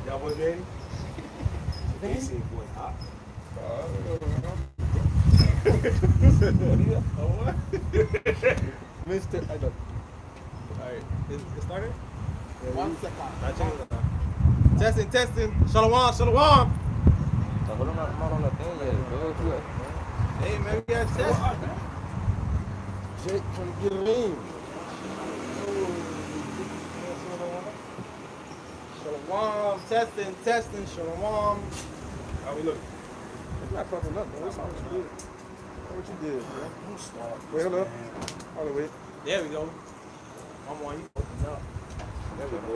Y'all boy ready? They say boy hot. Oh what? Mr. I don't. Alright, it started? Yeah, 1 second. Nah, check it out. Testing. Shalom. Hold on, not on the thing yet. Go to it. Hey man, we got test. Jake trying to get it in. Shalom, testing, shalom. How we look? It's not fucking up, bro. That's not what you did. What you did, bro? Wait, hold up. Hold on, wait. There we go. I'm on you. No. There we go.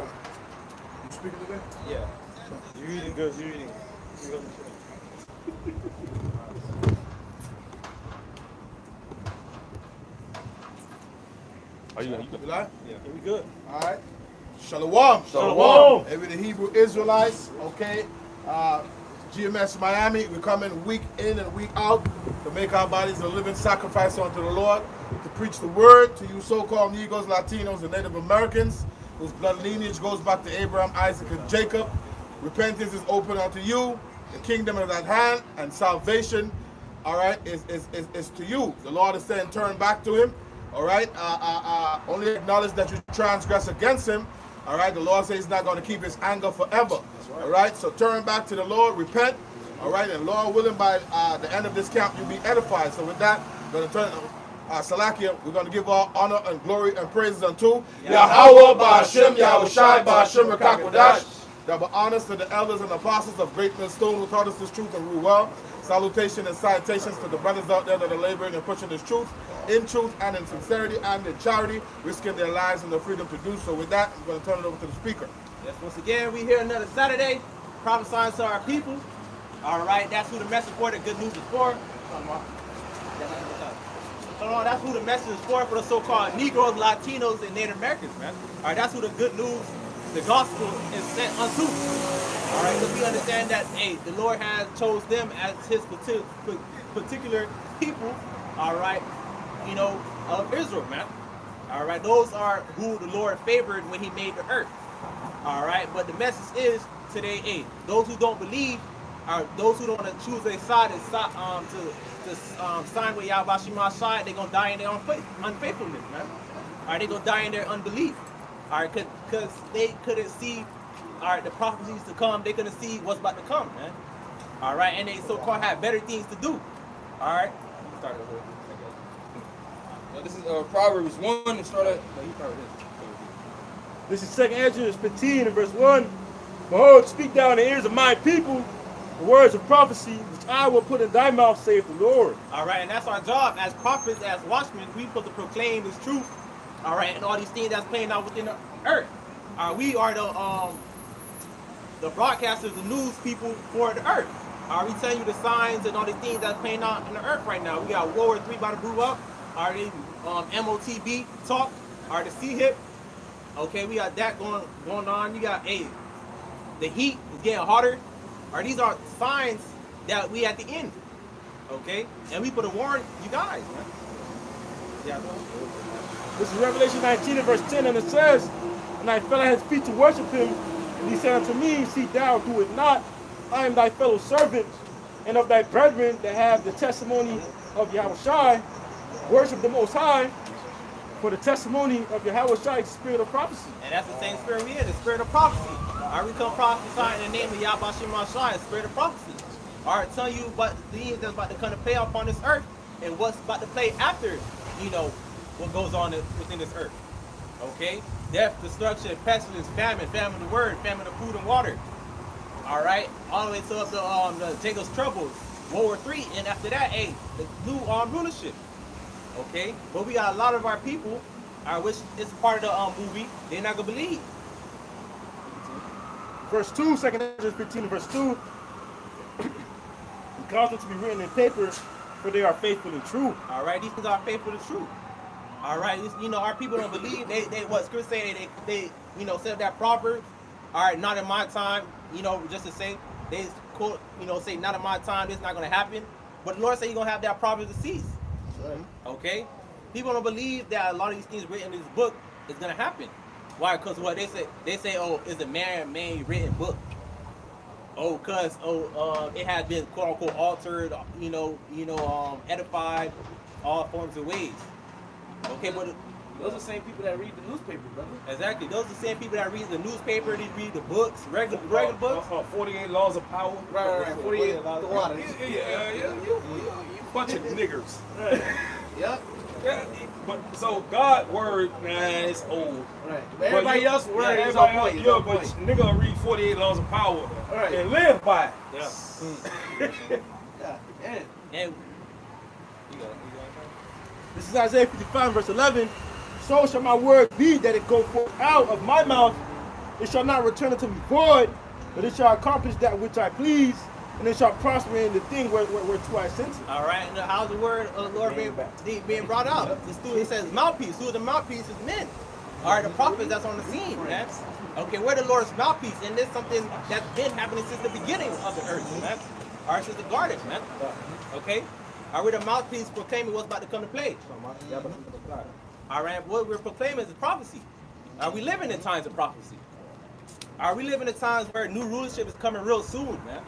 You speaking today? Yeah. You reading good, you reading. You go to the Are you live? Yeah. We good. All right. Shalom. Shalom. Every the Hebrew Israelites, okay? GMS Miami, we're coming week in and week out to make our bodies a living sacrifice unto the Lord, to preach the word to you so-called Negroes, Latinos, and Native Americans, whose blood lineage goes back to Abraham, Isaac, and Jacob. Repentance is open unto you. The kingdom is at hand, and salvation, all right, is to you. The Lord is saying, turn back to him, all right? Only acknowledge that you transgress against him, all right? The Lord says he's not going to keep his anger forever, all right? So turn back to the Lord, repent, all right? And Lord willing, by the end of this camp, you'll be edified. So with that, I'm going to turn Salakia, we're going to give all honor and glory and praises unto Yahweh, Ba'ashem, Yahushai, Ba'ashem, Rakakwadash. That were honors to the elders and apostles of Great Millstone who taught us this truth and rule well. Salutation and citations to the brothers out there that are laboring and pushing this truth in truth and in sincerity and in charity, risking their lives and their freedom to do so. With that, I'm going to turn it over to the speaker. Yes, once again, we here another Saturday, prophesying to our people. All right, that's who the message for, the good news is for. That's who the message is for the so-called Negroes, Latinos, and Native Americans, man. All right, that's who the good news, the gospel is sent unto. All right, because we understand that, hey, the Lord has chose them as his particular people, all right, you know, of Israel, man. All right, those are who the Lord favored when he made the earth. All right, but the message is today, hey, those who don't believe, are those who don't choose their side and sign with Yahweh Shema's side, they're going to die in their unfaithfulness, man. All right, they're going to die in their unbelief. All right, because they couldn't see, all right, the prophecies to come. They couldn't see what's about to come, man. All right, and they so-called have better things to do. All right. Start over. This is Proverbs 1 and start at. This is 2nd Ezra 15 and verse 1. Behold, speak thou in the ears of my people the words of prophecy which I will put in thy mouth, saith the Lord. All right, and that's our job as prophets, as watchmen. We supposed to proclaim this truth. All right, and all these things that's playing out within the earth. We are the broadcasters, the news people for the earth. We telling you the signs and all these things that's playing out in the earth right now. We got World War III about to brew up. MOTB talk. The C-hip. Okay, we got that going on. You got the heat is getting hotter. These are signs that we at the end. Okay, and we put a warn you guys, man. Yeah. This is Revelation 19 and verse 10, and it says, and I fell at his feet to worship him, and he said unto me, see thou do it not. I am thy fellow servant, and of thy brethren that have the testimony of Yahushai. Worship the Most High, for the testimony of Yahushai is the spirit of prophecy. And that's the same spirit we in, the spirit of prophecy. We come prophesying in the name of Yahweh Shemashai, the spirit of prophecy. Telling you about the things that's about to come to play upon this earth, and what's about to play after, you know, what goes on within this earth. Okay? Death, destruction, pestilence, famine of word, famine of food and water. All right? All the way to up the Jacob's troubles, World War III, and after that, the new rulership. Okay? But we got a lot of our people, which is part of the movie, they're not going to believe. Verse 2, 2nd Ezra 15 verse 2. He caused them to be written in paper, for they are faithful and true. All right? These things are faithful and true. All right, you know, our people don't believe. They what Scripture say, they you know, said that proverb. All right, not in my time, you know, just to say, they quote, you know, say, not in my time, this is not going to happen. But the Lord said you're going to have that proverb to cease. Right. Okay? People don't believe that a lot of these things written in this book is going to happen. Why? Because what they say, oh, it's a man-made written book. Oh, cause it has been quote unquote altered, edified, all forms of ways. Okay, but Those are the same people that read the newspaper, brother. exactly, those are the same people that read the newspaper, they read the books, regular books. 48 Laws of Power. Right. 48 the water. Yeah, you bunch of niggers. Yep. Yeah, but so God word, man, it's old. Right. Everybody else word is everybody on point. else, yeah, but nigga will read 48 Laws of Power Right. and live by it. Yeah. Yeah. Man. And This is Isaiah 55, verse 11. So shall my word be that it go forth out of my mouth. It shall not return unto me void, but it shall accomplish that which I please, and it shall prosper in the thing whereto I sent it. all right, and how's the word of the Lord being brought out? It says mouthpiece. Who are the mouthpiece is men. All right, the prophets that's on the scene, man. Okay, we're the Lord's mouthpiece, and this is something that's been happening since the beginning of the earth, man. All right, since the garden, man. Okay, all right, we're the mouthpiece proclaiming what's about to come to play. All right, what we're proclaiming is prophecy. Are we living in times of prophecy? Are we living in times where new rulership is coming real soon, man?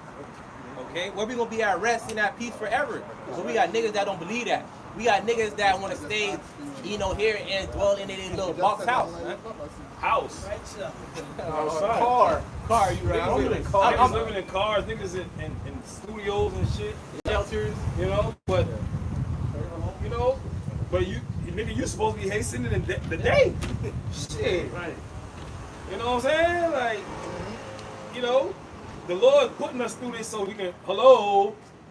Okay, where we gonna be at rest and at peace forever? But we got niggas that don't believe that. We got niggas that want to stay, here and dwell in their little box house, man. House. Car, you right? Niggas living in cars, niggas in studios and shit. Shelters. But nigga, you supposed to be hastening the day. Shit. Right. You know what I'm saying? Like, the Lord putting us through this so we can,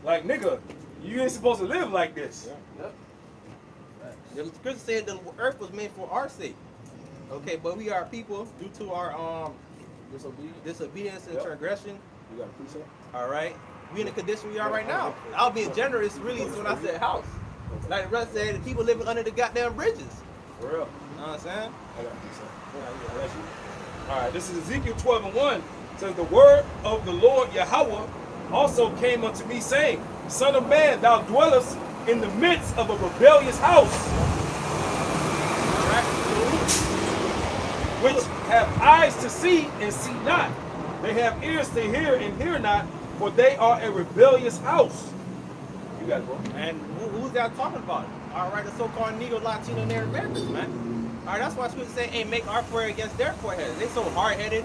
like, nigga, you ain't supposed to live like this. Yep. The scripture said the earth was made for our sake. Okay, but we are people due to our disobedience and transgression. You got a precept? All right, we in the condition we are right now. I was being generous, really, when I said house. Like the rest said, the people living under the goddamn bridges. For real. You know what I'm saying? I got a precept. All right, this is Ezekiel 12:1. It says, the word of the Lord Yahweh also came unto me, saying, Son of man, thou dwellest in the midst of a rebellious house, which have eyes to see and see not. They have ears to hear and hear not, for they are a rebellious house. You got it, bro. And who's that talking about? All right, the so-called Negro, Latino, Native Americans, man. All right, that's why scripture say, hey, make our forehead against their forehead. They so hard-headed.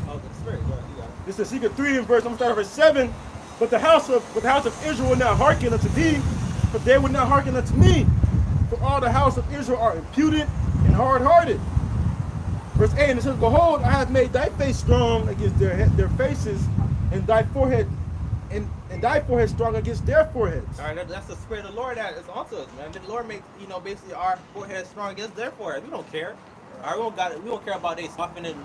Oh, the spirit, go ahead, you got it. This is Ezekiel 3 and verse, I'm starting verse 7. But the house of Israel will not hearken unto thee, but they will not hearken unto me. For all the house of Israel are impudent and hard-hearted. Verse 8, and it says, behold, I have made thy face strong against their faces, and thy forehead strong against their foreheads. All right, that's the spirit of the Lord that is onto us, man. The Lord makes, basically our forehead strong against their forehead. We don't care. All right, we don't care about they softening,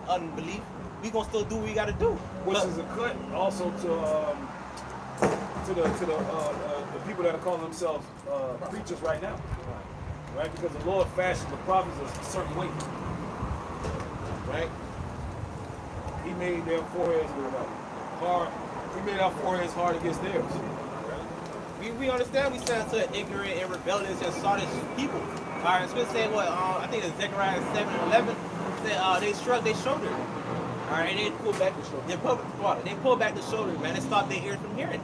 unbelief. We gonna still do what we gotta do. Which is a cut also to the people that are calling themselves preachers right now, right? Because the Lord fashioned the prophets a certain way, right? He made their foreheads hard. He made our foreheads hard against theirs. We understand we stand to an ignorant and rebellious and sottish people. All right, it's gonna say what? I think it's Zechariah 7:11. Said they shrugged their shoulder. All right, they pulled back the shoulder. They pulled back the shoulder, man. They stopped their ears from hearing.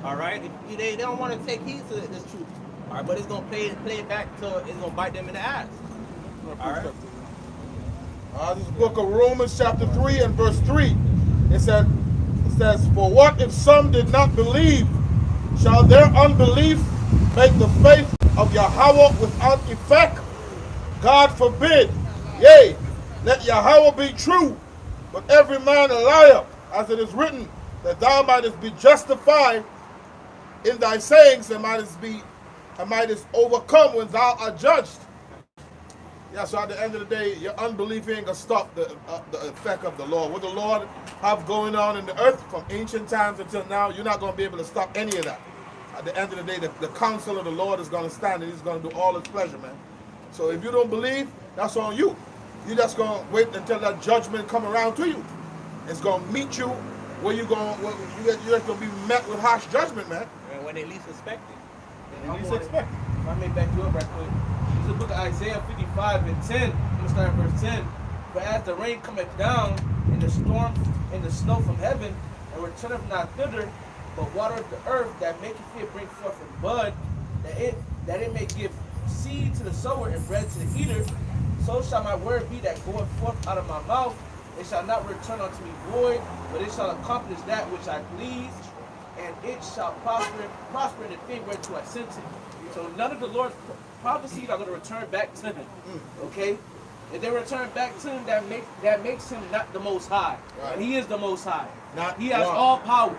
All right, they don't want to take heed to this truth. All right, but it's gonna play it back till it's gonna bite them in the ass. All right. This is the book of Romans chapter 3 and verse 3. It says, for what if some did not believe? Shall their unbelief make the faith of Yahweh without effect? God forbid. Yea, let Yahweh be true, but every man a liar, as it is written, that thou mightest be justified in thy sayings and mightest overcome when thou art judged. Yeah, so at the end of the day, your unbelief ain't gonna stop the effect of the Lord. What the Lord have going on in the earth from ancient times until now, you're not gonna be able to stop any of that. At the end of the day, the counsel of the Lord is gonna stand and he's gonna do all his pleasure, man. So if you don't believe, that's on you. You're just gonna wait until that judgment come around to you. It's gonna meet you where you're just gonna be met with harsh judgment, man. And when they least expect it. If I may back you up right quick. This is the book of Isaiah 55 and 10. I'm going to start at verse 10. For as the rain cometh down, and the storm, and the snow from heaven, and returneth not thither, but watereth the earth, that maketh it bring forth and bud, that it may give seed to the sower and bread to the eater, so shall my word be that goeth forth out of my mouth. It shall not return unto me void, but it shall accomplish that which I please, and it shall prosper in the thing whereto I sent it. So none of the Lord's prophecies are going to return back to him. Okay? If they return back to him, that makes him not the Most High. Right. And he is the Most High. Not He has God. all power.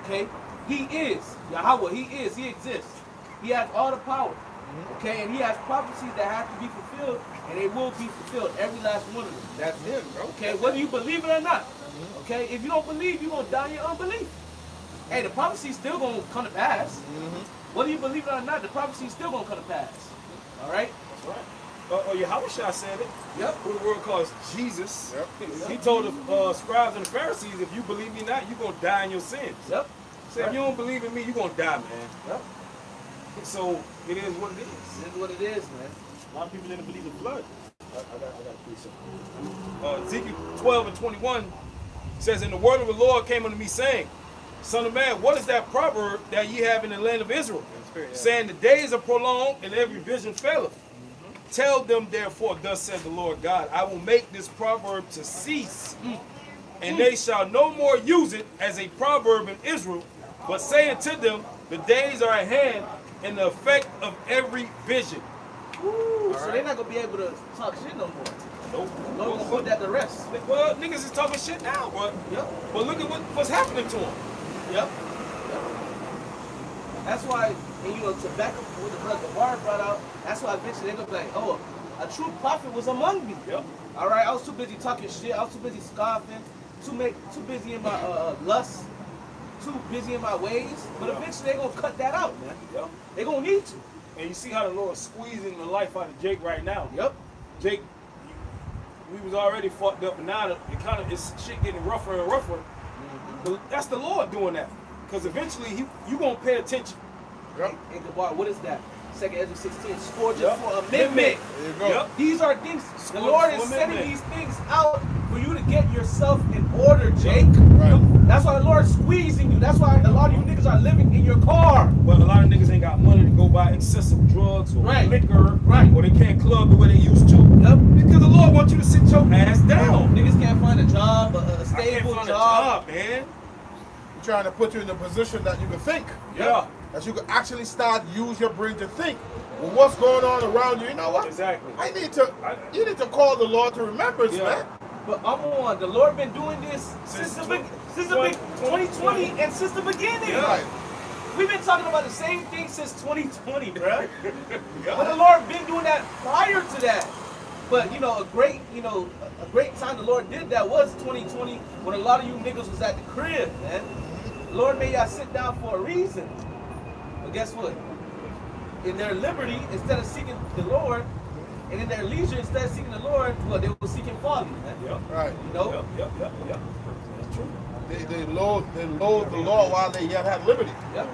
Okay? He is Yahweh. He exists. He has all the power. Okay? And he has prophecies that have to be fulfilled, and they will be fulfilled, every last one of them. That's him, bro. Okay? Whether you believe it or not. Okay? If you don't believe, you're going to die in your unbelief. Hey, the prophecy's still going to come to pass. Whether you believe it or not, the prophecy's still going to come to pass. All right? That's right. Yahushua said it. Yep. Who the world calls Jesus. Yep. He told the scribes and the Pharisees, if you believe me not, you're going to die in your sins. Yep. So if you don't believe in me, you're going to die, man. Yep. So it is what it is. This is what it is, man. A lot of people didn't believe in blood. I got a precept. Ezekiel 12 and 21 says, and the word of the Lord came unto me, saying, Son of man, what is that proverb that ye have in the land of Israel? Saying, the days are prolonged, and every vision faileth. Tell them, therefore, thus says the Lord God, I will make this proverb to cease, and they shall no more use it as a proverb in Israel, but say unto them, the days are at hand, and the effect of every vision. Ooh, so they're not going to be able to talk shit no more. Nope. Lord going to put that to rest. Well, niggas is talking shit now, but Yep. look at what's happening to them. Yep. That's why, and you know, to back up what the brother Bar brought out, that's why eventually they're going to be like, oh, a true prophet was among me. Yep. All right, I was too busy talking shit. I was too busy scoffing, too busy in my lust, too busy in my ways. But eventually they're going to cut that out, man. Yep. They're going to need to. And you see how the Lord's squeezing the life out of Jake right now. Yep. Jake, we was already fucked up, and now it's shit getting rougher and rougher. But that's the Lord doing that. Because eventually you going to pay attention. Yep. And Gabar, what is that? 2nd Ezra 16, scourges Yep. for amendment. There you go. Yep. These are things, the Scourges Lord for is sending amendment. these things out for you to get yourself in order, Jake. Right. That's why the Lord's squeezing you. That's why a lot of you niggas are living in your car. But a lot of niggas ain't got money to go buy excessive drugs or Right. liquor. Right. Or they can't club the way they used to. Yep. Because the Lord wants you to sit your ass down. Niggas can't find a job, a I can't stable find a job. job, man. He's trying to put you in a position that you can think. Yeah. That you can actually start use your brain to think. Well, what's going on around you? You know what? Exactly. You need to call the Lord to remembrance, Yeah. man. But I'm on. The Lord been doing this since the 2020 and since the beginning. Yeah. Right. We've been talking about the same thing since 2020, bruh. But the Lord been doing that prior to that. But you know, a great time the Lord did that was 2020 when a lot of you niggas was at the crib, man. The Lord made y'all sit down for a reason. But guess what? In their liberty, instead of seeking the Lord, and in their leisure, instead of seeking the Lord, well, they were seeking folly, man. Yep. Right. You know? Yep. That's true. They loathe the Lord while they yet have liberty. Yep.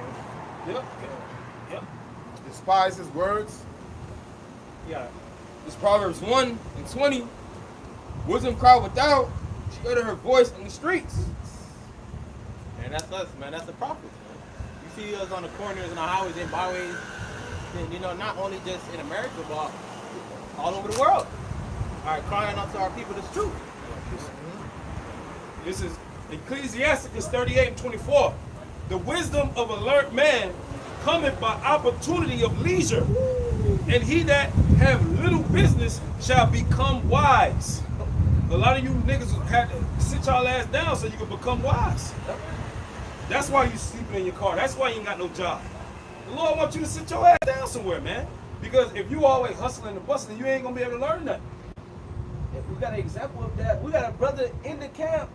Yep. Despise his words. Yeah. This Proverbs 1 and 20. Wisdom cried without, she uttered her voice in the streets. And that's us, man. That's the prophets, man. You see us on the corners and the highways and byways, and, you know, not only just in America, but all over the world. All right, crying out to our people this truth. This is Ecclesiasticus 38 and 24. The wisdom of a learned man cometh by opportunity of leisure, and he that have little business shall become wise. A lot of you niggas had to sit y'all ass down so you can become wise. That's why you sleeping in your car. That's why you ain't got no job. The Lord wants you to sit your ass down somewhere, man. Because if you always hustling and bustling, you ain't gonna be able to learn nothing. We got an example of that. We got a brother in the camp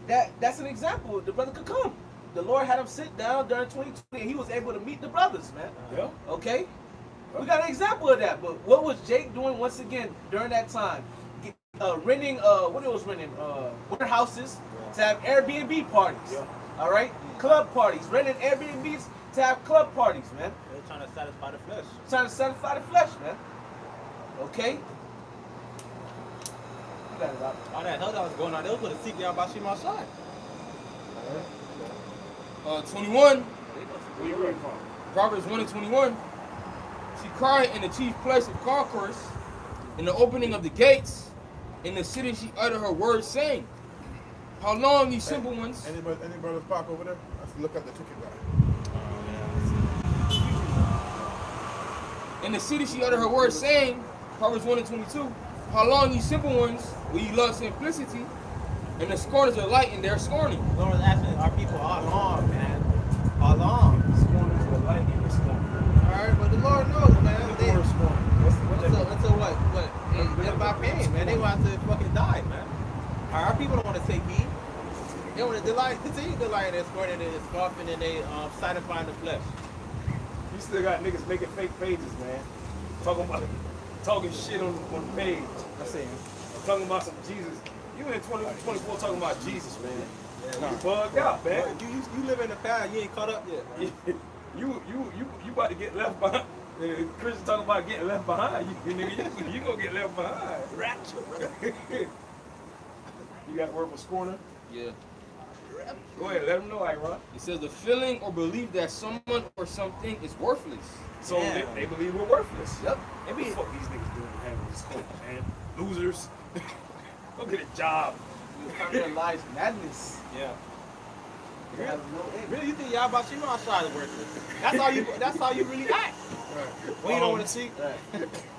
that's an example. The brother could come. The Lord had him sit down during 2020 and he was able to meet the brothers, man. Yeah. Okay? We got an example of that. But what was Jake doing once again during that time? Renting, what it was renting? Warehouses to have Airbnb parties. Yeah. All right? Club parties. Renting Airbnbs to have club parties, man. They're trying to satisfy the flesh. Trying to satisfy the flesh, man. Okay? got it out. All that hell that was going on, they was going to seek Yahweh Shai. 21. Where you reading from? Proverbs 1 and 21. She cried in the chief place of concourse, in the opening of the gates, in the city she uttered her words, saying, how long, ye simple ones? Any brothers park over there? Let's look at the ticket guy. In the city she uttered her words, saying, Proverbs 1 and 22, how long, ye simple ones, will ye love simplicity, and the scorners are light in their scorning. The Lord was asking our people all along, man. All along. Scorners are light in the scorn. Alright, but the Lord knows, man. The word scorn. Until what? They're about pain, man. They want to fucking die, man. Our people don't want to take heed. They want to continue to lie in their scorning and scoffing and they satisfying the flesh. You still got niggas making fake pages, man. Talking shit on the page. I see. Talking about some Jesus. You in 2024 talking about Jesus, man. Yeah, You bugged out, man. You live in the past, you ain't caught up yet. You about to get left behind. Christian talking about getting left behind. You gonna get left behind. Rapture, bro. You got a word for scorner? Yeah. Go ahead, let them know, Iron. It says the feeling or belief that someone or something is worthless. So Yeah. they believe we're worthless. Yep. What the fuck these niggas doing having this corner, man? Losers. Go get a job. You realize madness. Yeah. You have no end. Really, you think Yahweh Shai is worthless? That's how you really act. When you don't want to seek.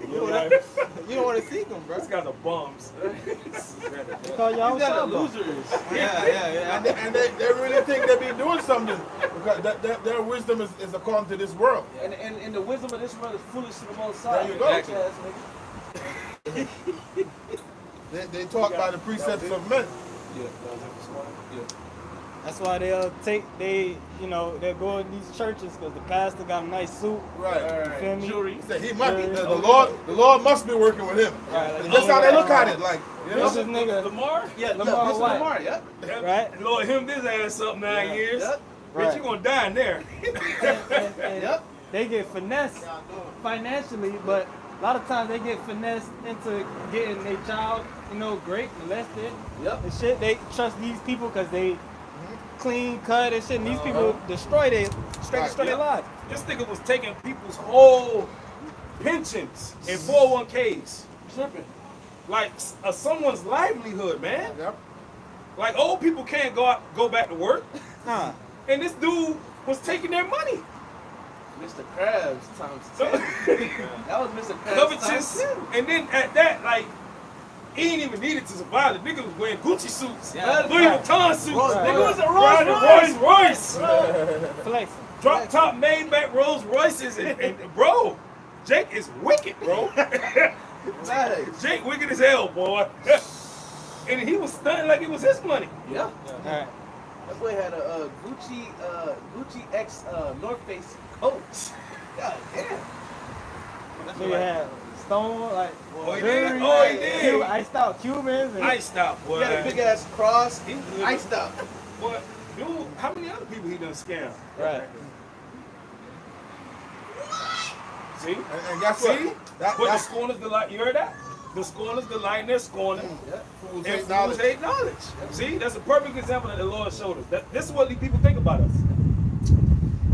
You don't want to seek them, bro. These guys are bums. Call y'all You got some losers. Yeah. And they really think they be doing something because their wisdom is according to this world. And the wisdom of this world is foolish to the most high. There you go. Ass nigga. They talk by the precepts of men. That's why they'll they'll go in these churches because the pastor got a nice suit. Right. You feel me? Jewelry. He said he might be, the Lord must be working with him. That's how they look at it. Like, you know? This is nigga, Lamar? Yeah, Lamar Mr. White. Lamar, yep. right? Lord, him this ass up 9 years. Yep. Bitch, Right. you gonna die in there. And Yep. they get finessed financially, but a lot of times they get finessed into getting their child, raped, molested, Yep. and shit. They trust these people because they clean cut and shit. And these people destroy their lives. This nigga was taking people's whole pensions and 401ks. Tripping. Like someone's livelihood, man. Yep. Like old people can't go back to work. Huh? And this dude was taking their money. Mr. Krabs times So 10. That was Mr. Krabs covetous. times 10. And then at that, like, he ain't even needed to survive. The nigga was wearing Gucci suits, Yeah. Louis Vuitton suits. Right. Nigga was a Rolls Royce. Flexing. Drop top Maybach Rolls Royces. And bro, Jake is wicked, bro. Nice. Jake wicked as hell, boy. And he was stunting like it was his money. Yeah. All right. That boy had a Gucci X North Face coat. God damn. Nigga had stone like Oh, he jewelry, did? Oh, he did. iced out Cubans. And Iced out, boy. He had a big ass cross. He iced out. Boy, dude, how many other people he done scammed? Right. See? And guess See? what? That, But the that's scorners delight, you heard that? The scorners delight in their scorning. fools And hate fools knowledge. hate knowledge. See, that's a perfect example that the Lord showed us. This is what these people think about us.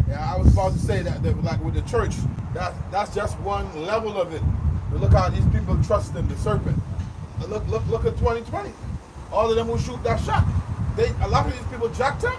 Yeah, I was about to say that like with the church, that's just one level of it. But look how these people trust in the serpent. Look at 2020. All of them who shoot that shot. A lot of these people jacked up.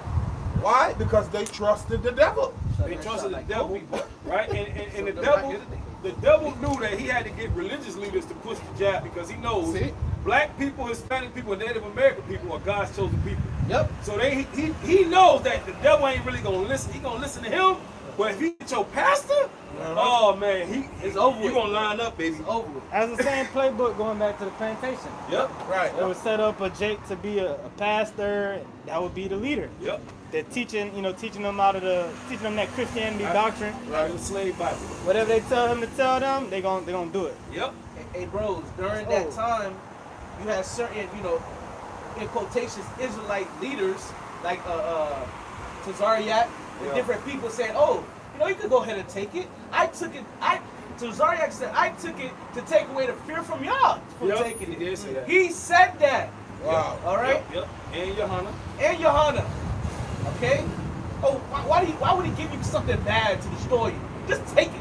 Why? Because they trusted the devil. They trusted the devil, right? And the devil knew that he had to get religious leaders to push the jab because he knows See? black people, Hispanic people, and Native American people are God's chosen people. Yep. So he knows that the devil ain't really gonna listen. He gonna listen to him. But if he get your pastor, oh man, It's over you with. gonna line up, baby. It's over with. As the same playbook going back to the plantation. Yep. Right. They would set up a Jake to be a pastor, and that would be the leader. Yep. They're teaching them teaching them that Christianity doctrine. Right. The slave Bible. Whatever they tell him to tell them, they gonna do it. Yep. Hey, bros, during that time, you had certain, in quotations, Israelite leaders like Tazariak and different people saying, "Oh, you could go ahead and take it. I took it. So Zaryak said, I took it to take away the fear from y'all from taking it. He did say that. He said that. Wow. All right? Yep. And Johanna. And Johanna. Okay? Oh, why would he give you something bad to destroy you? Just take it.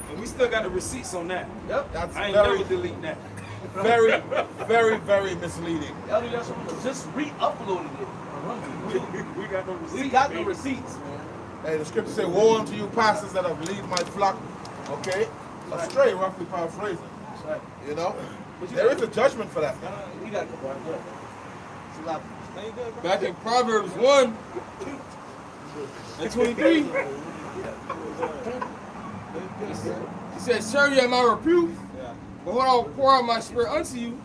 And we still got the receipts on that. Yep. That's I ain't very, never delete that. very, very, very misleading. Elder Yeshua just re-uploaded it. We got no receipts. We got no baby. receipts, man. Hey, the scripture say, woe unto you pastors that have lead my flock, okay, astray, roughly paraphrasing. That's right. You know? But you There got- is a judgment for that. You got a couple of them. It's a lot. Stay good, bro. Back in Proverbs 1 and 23, he said, surely at my reproof, Yeah. behold, I will pour out my spirit unto you,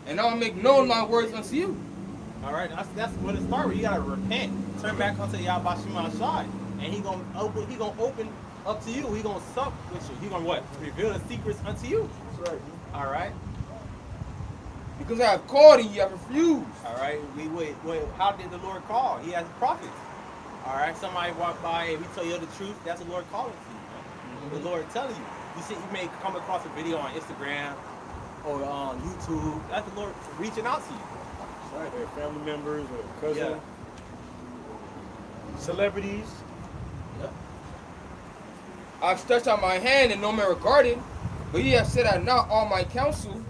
and I will make known my words unto you. All right, that's what it starts with. You gotta repent, turn back unto Yahweh Shema Shai, and he gonna open up to you. He gonna sup with you. He gonna what? Reveal the secrets unto you. That's right. All right, Because I have called and ye have refused. all right. Wait. How did the Lord call? He has prophets. All right. Somebody walk by and we tell you the truth. That's the Lord calling to you. Man. The Lord telling you. You may come across a video on Instagram or on YouTube. That's the Lord reaching out to you. Right, their family members or cousins, Yeah. celebrities. I have stretched out my hand and no man regarded, but ye have said I not all my counsel,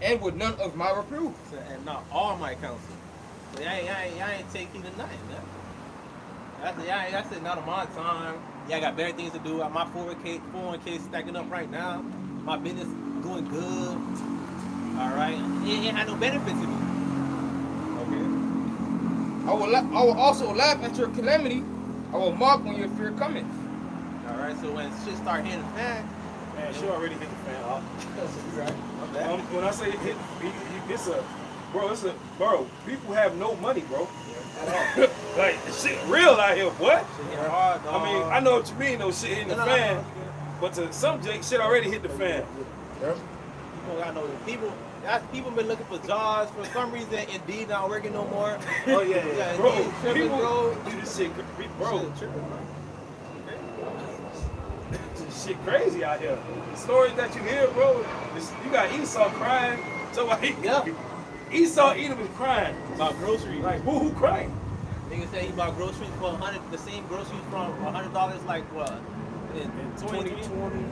and with none of my reproof. So, and not all my counsel. So y'all ain't taking to nothing, man. That's it, not on my time. Yeah, I got better things to do. My 401k stacking up right now. My business doing good. All right. It ain't had no benefit to me. Okay. I will also laugh at your calamity. I will mock when your fear cometh. All right. So when shit start hitting the fan, Man, she already hit the fan off. right? My bad. When I say hit, it's bro, people have no money, bro. Like, shit real out here, boy. Shit hit hard, dog. I mean, I know what you mean, though, shit hitting the fan. But to some shit already hit the fan. Yep. People gotta know that people been looking for jobs for some reason. Indeed, not working no more. Oh, yeah. Bro, Indeed, tripping, people bro. do this shit, bro. Shit tripping, bro. Shit crazy out here. The stories that you hear, bro, you got Esau crying. So like, Yeah. Esau Edom is crying. About groceries. Like, boo-hoo crying. Nigga say he bought groceries for $100, the same groceries from $100 like what? In 2020?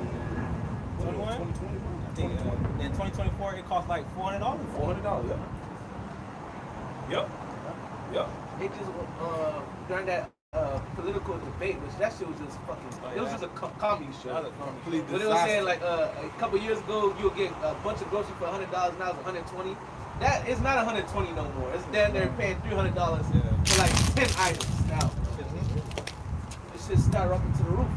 21? I think in 2024 it cost like $400. $400, Yep. It just during that political debate, which that shit was just fucking. It was just a comedy show. That was a complete But they were saying like a couple years ago you'll get a bunch of groceries for $100. Now it's $120. That is not $120 no more. It's down there paying $300 for like 10 items now. This shit skyrocketing to the roof.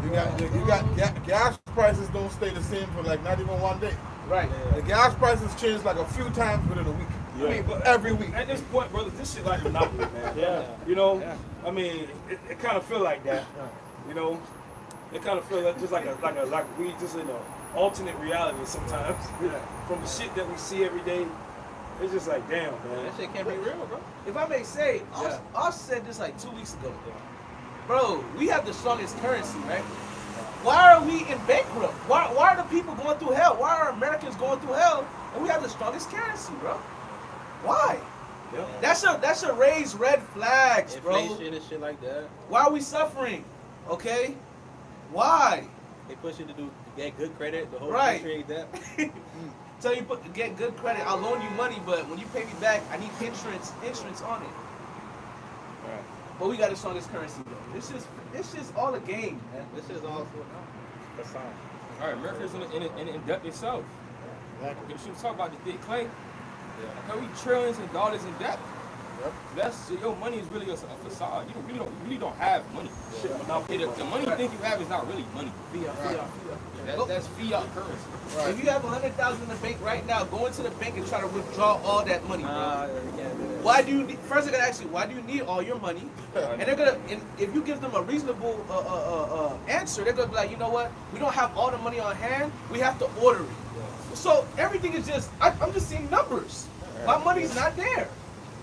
You got gas prices don't stay the same for like not even one day. Right. The gas prices change like a few times within a week. Yeah. I mean, but every week. At this point, brothers, this shit like Monopoly, man. Yeah. You know, Yeah. I mean, it kind of feel like that. You know, it kind of feel like just like we just in an alternate reality sometimes. From the shit that we see every day, it's just like, damn, man. That shit can't be real, bro. If I may say, I said this like 2 weeks ago. Bro, we have the strongest currency, right? Why are we in bankrupt? Why are the people going through hell? Why are Americans going through hell? And we have the strongest currency, bro. Why? Yeah. That should raise red flags, bro. Inflation and shit like that. Why are we suffering? Okay? Why? They push you to get good credit. The whole Right. country ain't that. Tell you get good credit. I'll loan you money, but when you pay me back, I need insurance on it. Right. But we got the strongest currency though. It's just all a game, man. This is all for All right, America's in debt itself. Exactly. You should talk about the thick clay. Okay, we trillions of dollars in debt. Yep. That's your money is really a facade. You really don't have money. The money you think you have is not really money. That's fiat currency. Right. If you have 100,000 in the bank right now, go into the bank and try to withdraw all that money, bro. you can't do that. Why do you need, first they're gonna ask you, why do you need all your money? And they're gonna, and if you give them a reasonable answer, they're gonna be like, you know what? We don't have all the money on hand. We have to order it. So everything is just, I'm just seeing numbers. My money's not there.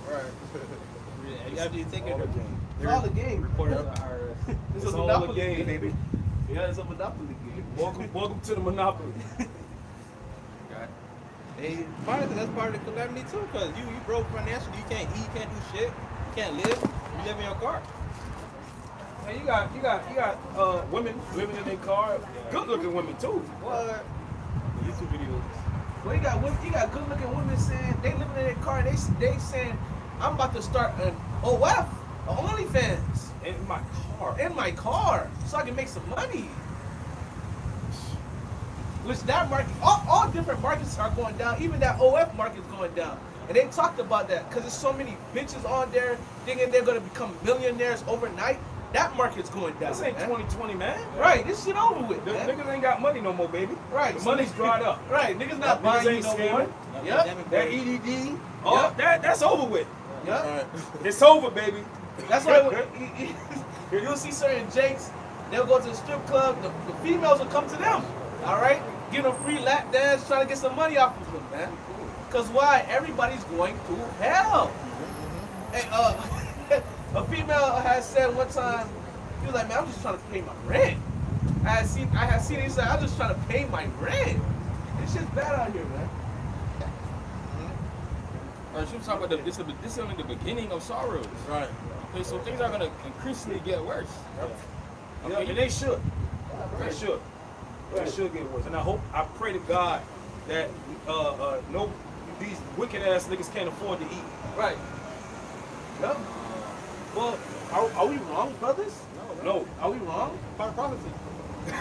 Right. After you take it, It's all a game. Reported to the IRS. It's It's a all a monopoly game, game. baby. Yeah, it's a monopoly game. Welcome to the monopoly. Hey, that's part of the calamity too, cause you broke financially, you can't eat, you can't do shit, you can't live, you live in your car. And you got women living in their car, good looking women too. What? YouTube videos. Well, you got good looking women saying they living in their car and they saying I'm about to start an OF, an OnlyFans In my car. in my car so I can make some money. Which that market, all different markets are going down. Even that OF market's going down. And they talked about that because there's so many bitches on there thinking they're gonna become millionaires overnight. That market's going down. This ain't man. 2020, man. Right, this shit over with, The man. niggas ain't got money no more, baby. Right, The money's dried up. Right, niggas not Niggas buying you ain't no scamming. more. Yep, That EDD, oh, Yep. that's over with. yep. It's over, baby. That's why you'll see certain jakes, they'll go to the strip club, the females will come to them, all right? Give them free lap dance, trying to get some money off of them, man. Because why? Everybody's going through hell. Hey, a female had said one time, he was like, man, I'm just trying to pay my rent. I had seen it, he said, I'm just trying to pay my rent. This shit's bad out here, man. All right, she was talking about this is only the beginning of sorrows. Right. Okay, so things are gonna increasingly get worse. Yeah, and they should. They should. They should get worse. And I pray to God that no these wicked ass niggas can't afford to eat. Right. Yep. Well, are we wrong, brothers? No. Are we wrong? Part of prophecy.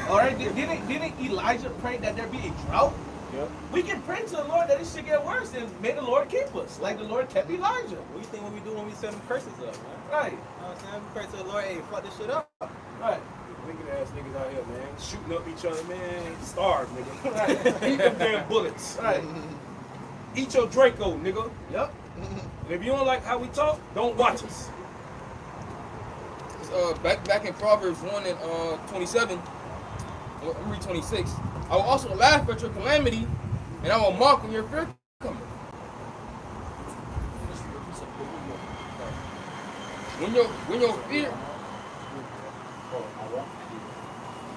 All right, didn't Elijah pray that there be a drought? Yep. We can pray to the Lord that it should get worse, and may the Lord keep us, like the Lord kept Elijah. What do you think when we do when we send them curses up, man? Right, You know what I'm saying? We pray to the Lord, hey, fuck this shit up. right. Wicked ass niggas out here, man. Shooting up each other, man. Starve, nigga. Right. Eat them damn bullets. Right. Eat your Draco, nigga. Yep. And if you don't like how we talk, don't watch us. Back in Proverbs 1 and 27, or read 26. I will also laugh at your calamity, and I will mock when your fear cometh.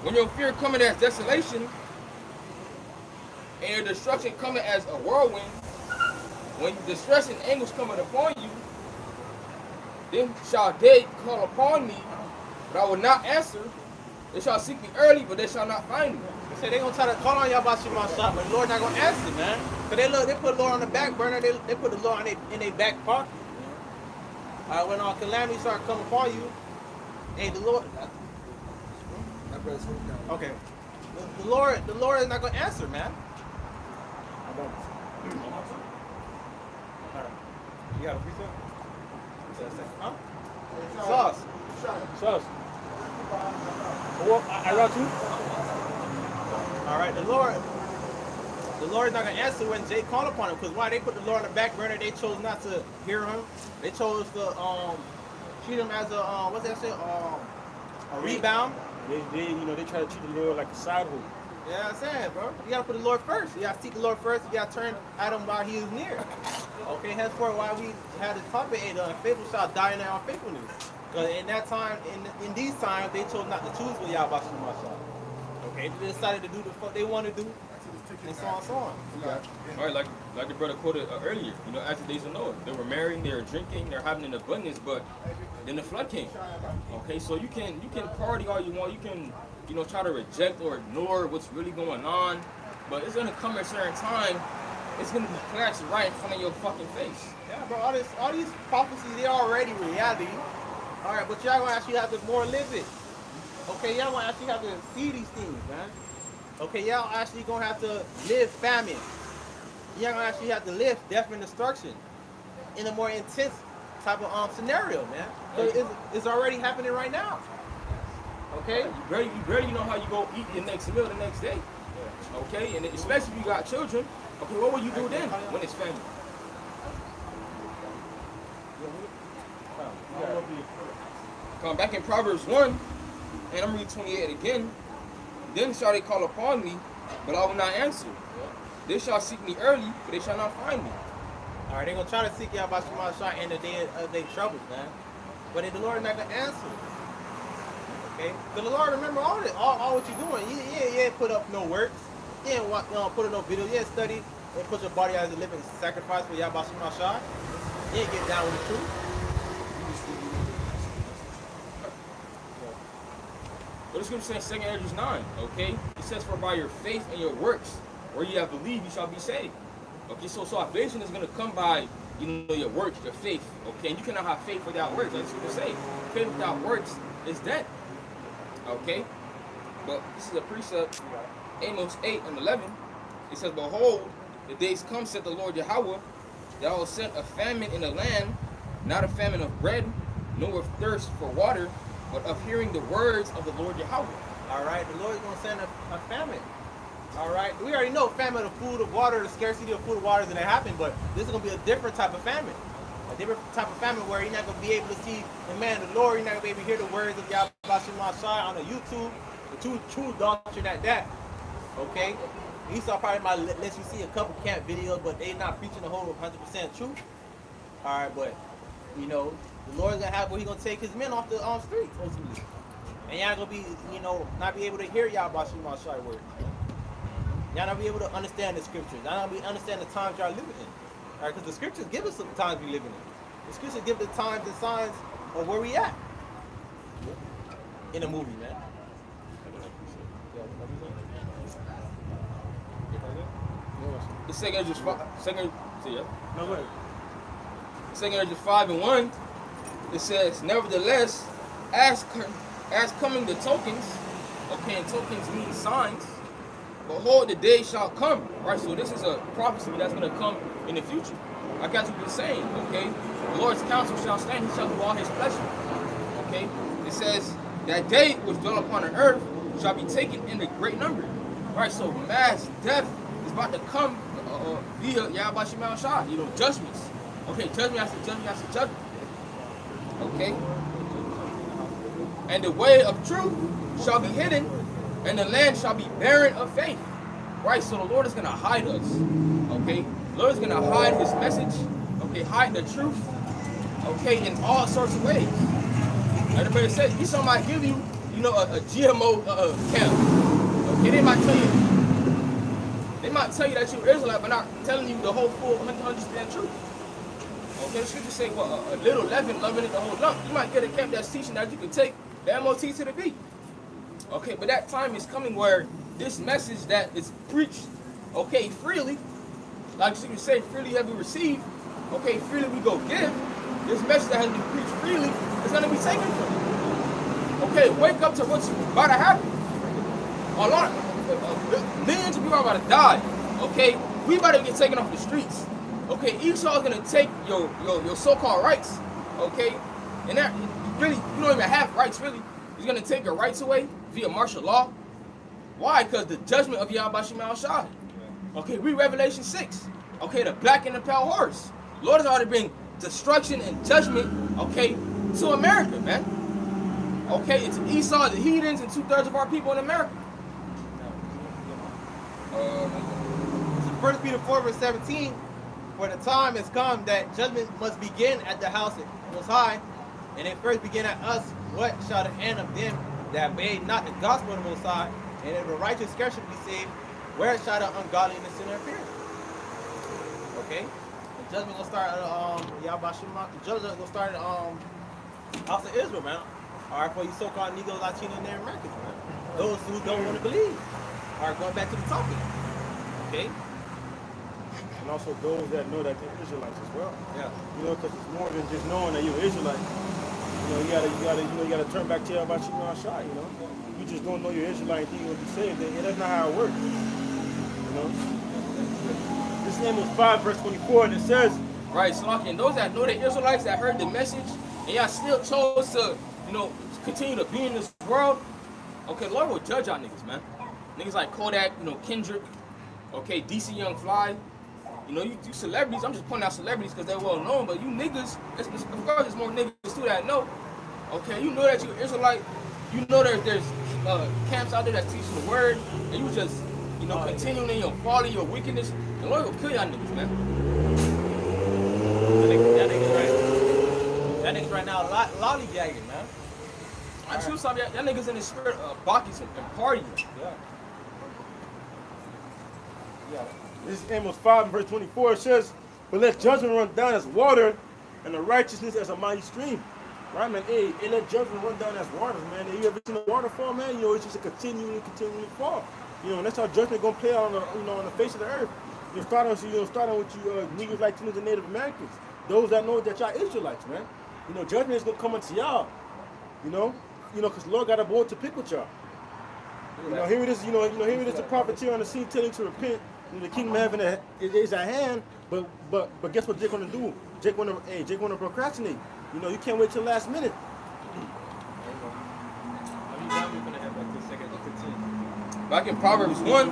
When your fear cometh as desolation, and your destruction cometh as a whirlwind, when distress and anguish cometh upon you, then shall they call upon me, but I will not answer. They shall seek me early, but they shall not find me. They say they gonna try to call on y'all about Shema Shah, but the Lord not gonna answer, man. Cause they put the Lord on the back burner, they put the Lord in their back pocket. When our calamity start coming upon you, hey, the Lord. Okay. The Lord is not gonna answer, man. You got a precept? Huh? Sauce. Sauce. Well, I got you. All right, the Lord is not gonna answer when Jay called upon him, because why? They put the Lord on the back burner. They chose not to hear him. They chose to treat him as a what's that say? A rebound. They try to treat the Lord like a side hoe. Yeah, I'm saying, bro. You gotta put the Lord first. You gotta seek the Lord first. You gotta turn at him while he is near. Okay, henceforth, why we had this topic, the unfaithful shall die in their unfaithfulness. Because in that time, in these times, they chose not to choose with Yahweh Shemashah. Okay, they decided to do the fuck they want to do, and so on and so on. All right, like the brother quoted earlier, after the days of Noah, they were marrying, they were drinking, they're having an abundance, but then the flood came. Okay, so you can party all you want, you can try to reject or ignore what's really going on, but it's gonna come at a certain time. It's gonna be clashed right in front of your fucking face. Yeah, bro. All these prophecies, they're already reality. All right, but y'all gonna actually have to more live it. Okay, y'all gonna actually have to see these things, man. Okay, y'all actually gonna have to live famine. Y'all gonna actually have to live death and destruction in a more intense type of scenario, man. So it's already happening right now. Okay. You barely know how you go eat your next meal the next day. Okay, and especially if you got children. Okay, what will you do then when it's family? Come back in Proverbs 1, and I'm reading 28 again. Then shall they call upon me, but I will not answer. They shall seek me early, but they shall not find me. All right, they're gonna try to seek y'all by Shema Shah in the day of their troubles, man. but the Lord is not gonna answer. Okay, so the Lord remember all this, all what you're doing. You ain't put up no works. You ain't put up no video. You ain't study and put your body as a living sacrifice for Yahweh Shemashah. You ain't get down with the truth. But the scripture says 2 Ezra 9, okay? It says, for by your faith and your works, where you have believed, you shall be saved. Okay, so salvation is going to come by, you know, your works, your faith. Okay, and you cannot have faith without works. That's what say. Faith without works is dead. Okay, but this is a precept, Amos 8 and 11. It says, behold, the days come, said the Lord Yahweh, that I will send a famine in the land, not a famine of bread, nor of thirst for water, but of hearing the words of the Lord Yahweh. All right, the Lord is going to send a famine. All right, we already know famine of food, of water, the scarcity of food, of water is going to happen, but this is going to be a different type of famine. A different type of famine where you're not going to be able to see the man of the Lord, you're not going to be able to hear the words of Yahweh Shemashah on the YouTube, the true doctrine at that. Okay? Esau probably might let you see a couple camp videos, but they're not preaching the whole 100% truth. All right, but, you know, the Lord's going to have where he's going to take his men off the streets, ultimately. And y'all going to be, you know, not be able to hear Yahweh Shemashah words. Y'all not be able to understand the scriptures. Y'all not be understand the times y'all living in. All right, because the scriptures give us some times we living in. The scriptures give the times and signs of where we at. In a movie, man. The 2 Ezra 5, 2 Ezra 5 and 1, it says, nevertheless, as coming the tokens, okay, and tokens mean signs, behold, the day shall come, right? So this is a prophecy that's going to come in the future. Like as we've been saying, okay? The Lord's counsel shall stand, he shall do all his pleasure, okay? It says, that day which dwell upon the earth shall be taken in a great number, right? So mass death is about to come via Yahweh Shemashah, you know, judgments. Okay, judgment after judgment after judgment. Okay? And the way of truth shall be hidden, and the land shall be barren of faith. Right? So the Lord is going to hide us. Okay? The Lord is going to hide his message. Okay? Hide the truth. Okay? In all sorts of ways. Everybody said, Esau might give you, you know, a GMO camp. Okay? They might tell you that you're Israelite, but not telling you the whole full 100% truth. Okay, the scriptures say, well, a little leaven, loving it the whole lump. You might get a camp that's teaching that you can take the MOT to the B. Okay, but that time is coming where this message that is preached, okay, freely, like you can say, freely have we received, okay, freely we go give. This message that has been preached freely is going to be taken from you. Okay, wake up to what's about to happen. Millions of people are about to die. Okay, we about to get taken off the streets. Okay, Esau is gonna take your so-called rights. Okay, and that really you don't even have rights really. He's gonna take your rights away via martial law. Why? Because the judgment of Yahweh Shemashah. Okay, read Revelation 6. Okay, the black and the pale horse. Lord has already bring destruction and judgment. Okay, to America, man. Okay, it's Esau, the heathens, and 2/3 of our people in America. 1 Peter 4 verse 17, for the time has come that judgment must begin at the house of Most High, and it first begin at us. What shall the end of them that obey not the gospel of the Most High, and if the righteous scarcely be saved, where shall the ungodly and the sinner appear? Okay, the judgment gonna start at Yahweh Shema. The judgment gonna start at house of Israel, man. All right, for you so-called Negroes, Latinos, and Native Americans, man. Those who don't want to believe. All right, going back to the topic. Okay. And also those that know that they're Israelites as well. Yeah. You know, because it's more than just knowing that you're Israelite. You know, you gotta turn back to Yahweh Shemashah, you know. You just don't know you're Israelite and think you're gonna be saved. And that's not how it works. You know? This is Amos 5 verse 24, and it says, right, so and those that know the Israelites that heard the message, and y'all still chose to, you know, continue to be in this world, okay, the Lord will judge y'all niggas, man. Niggas like Kodak, you know, Kendrick, okay, DC Young Fly. You know, you celebrities, I'm just pointing out celebrities because they're well known, but you niggas, of course there's more niggas too that know. Okay, you know that you're Israelite, you know there's camps out there that's teaching the word, and you just, you know, continuing in your folly, your wickedness, the Lord will kill y'all niggas, man. That That nigga's right now lollygagging, man. I choose some that niggas in the spirit of Bacchus and partying. Yeah. Yeah. This is Amos 5 and verse 24. It says, but let judgment run down as water and the righteousness as a mighty stream. Right, man? Hey, let judgment run down as waters, man. You ever seen a waterfall, man? You know, it's just a continually fall. You know, and that's how judgment gonna play out on the, you know, on the face of the earth. Starting with you Negroes, Latinos, and Native Americans. Those that know that y'all Israelites, man. You know, judgment is gonna come unto y'all. You know, because the Lord got a bone to pick with y'all. You know, here it is. Here it is. The prophet here on the scene telling to repent. You know, the kingdom of heaven is at hand. But guess what Jake gonna do? Jake wanna procrastinate. You know, you can't wait till last minute. Back in Proverbs 1.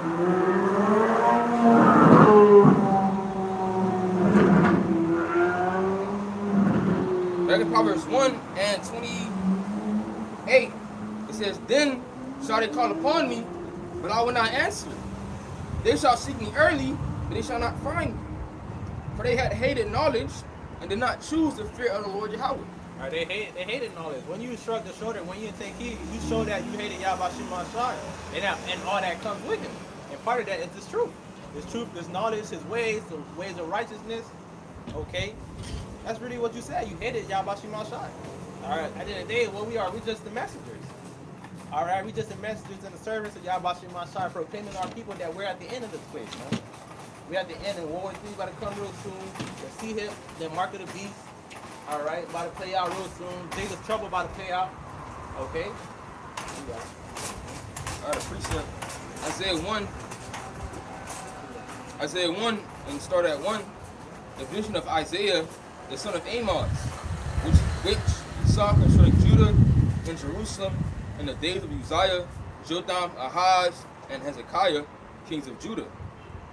Back in Proverbs 1 and 28, it says, then shall they call upon me, but I will not answer. They shall seek me early, but they shall not find me. For they had hated knowledge and did not choose the fear of the Lord Yahweh. Right, they hated knowledge. When you shrug the shoulder, when you take heed, you show that you hated Yahweh Shai, and all that comes with him. And part of that is this truth. This truth, this knowledge, his ways, the ways of righteousness. Okay, that's really what you said. You hated Yahweh Shai. All right. At the end of the day, what we are, we just the messengers. All right, we just the messengers and the servants of Yahweh Shai, proclaiming our people that we're at the end of this place, man. We're at the end, and War 3 about to come real soon. The sea hip, the mark of the beast. All right, about to play out real soon. Jacob's trouble about to play out. Okay. Yeah. All right, a precept. Isaiah 1, and start at 1. The vision of Isaiah, the son of Amos, which saw concerning Judah and Jerusalem in the days of Uzziah, Jotham, Ahaz, and Hezekiah, kings of Judah.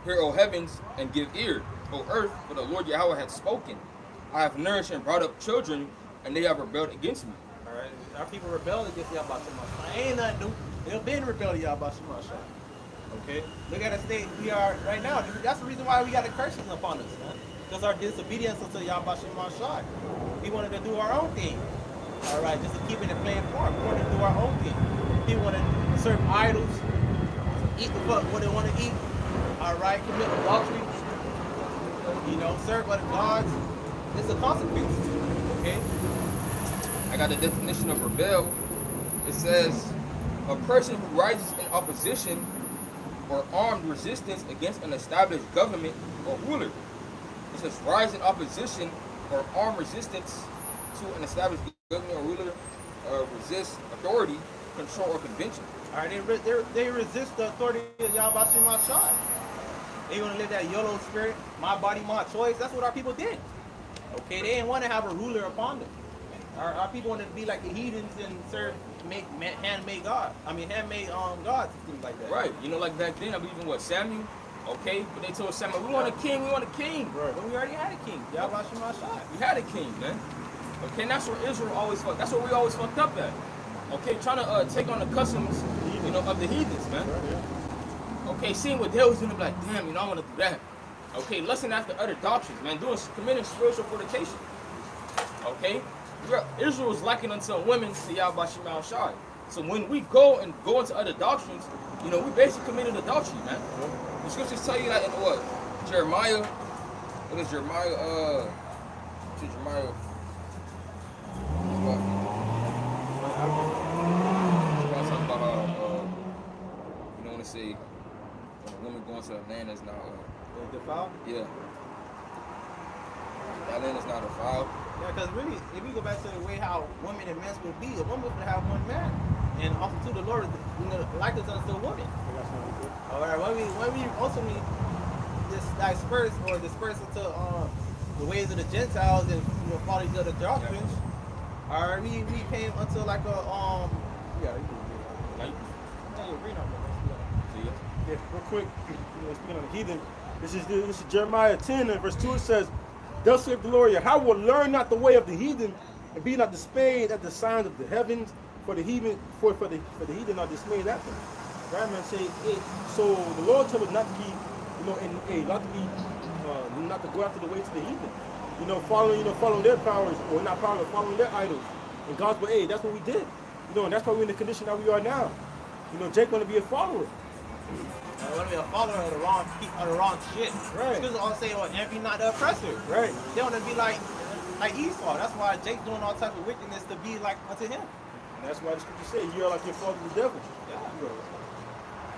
Hear, O heavens, and give ear, O earth, for the Lord Yahweh hath spoken. I have nourished and brought up children, and they have rebelled against me. All right, our people rebelled against Yahweh Shai. Ain't nothing new. They've been rebelling Yahweh Shai. Okay, look at the state we are right now. That's the reason why we got the curses upon us, man. Because our disobedience unto Yahweh Shai. We wanted to do our own thing. All right, just to keep it in plain form. We wanted to do our own thing. People want to serve idols, eat the fuck what they want to eat. All right, commit adultery. You know, serve other gods. It's a consequence. Okay. I got the definition of rebel. It says, a person who rises in opposition or armed resistance against an established government or ruler. It says rise in opposition or armed resistance to an established government or ruler, resist authority, control, or convention. All right, they resist the authority of Yahweh Shai. They want to live that YOLO spirit, my body, my choice. That's what our people did. Okay, they didn't want to have a ruler upon them. Our people wanted to be like the heathens and serve handmade gods. Handmade gods and things like that. Right. You know, like back then, I believe in what, Samuel? Okay, but they told Samuel, we want a king, we want a king. Right. But we already had a king. Yahweh Shai. We had a king, man. Okay, and that's where Israel always fucked. That's where we always fucked up at. Okay, trying to take on the customs, you know, of the heathens, man. Okay, seeing what they was doing, like, damn, you know, I want to do that. Okay, lusting after other doctrines, man, committing spiritual fornication. Okay, Israel is likened unto women to Yahweh Shai. So when we go into other doctrines, you know, we basically committed adultery, man. The scriptures tell you that in what? Jeremiah. What is Jeremiah? Jeremiah. Talking about you know, when they say when a woman going to a land that's not defiled? Yeah. That land is not defiled. Yeah, because really, if we go back to the way how women and men would be, a woman would have one man. And also too, the Lord, you know, like us unto a woman. All right, when we ultimately disperse into the ways of the Gentiles and, you know, follow these other doctrines, all right, we came unto like a Yeah, real quick, you know, speaking on the heathen, this is Jeremiah 10 and verse 2. It says, thus saith the Lord Yahweh, learn not the way of the heathen, and be not dismayed at the signs of the heavens, for the heathen are dismayed at them. Right, man, say it. So the Lord told us not to be, you know, not to go after the ways of the heathen. following their powers, or not powers, but following their idols. And God's but hey, that's what we did. And that's why we're in the condition that we are now. Jake want to be a follower. I want to be a follower of the wrong shit. Right. Because all say, envy not the oppressor. Right. They want to be like Esau. That's why Jake's doing all types of wickedness to be like unto him. And that's why the scripture says you are like your father the devil. Yeah.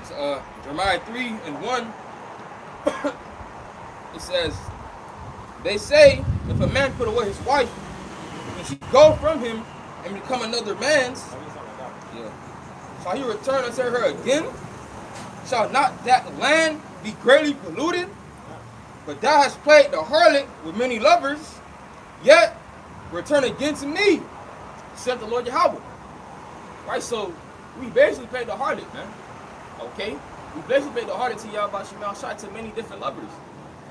It's, Jeremiah 3:1. It says, they say, if a man put away his wife, and she go from him and become another man's, shall he return unto her again? Shall not that land be greatly polluted? But thou hast played the harlot with many lovers, yet return again to me, said the Lord Yahweh. Right, so we basically played the harlot, man. Okay? We basically played the harlot to Yahweh Shemal Shai to many different lovers.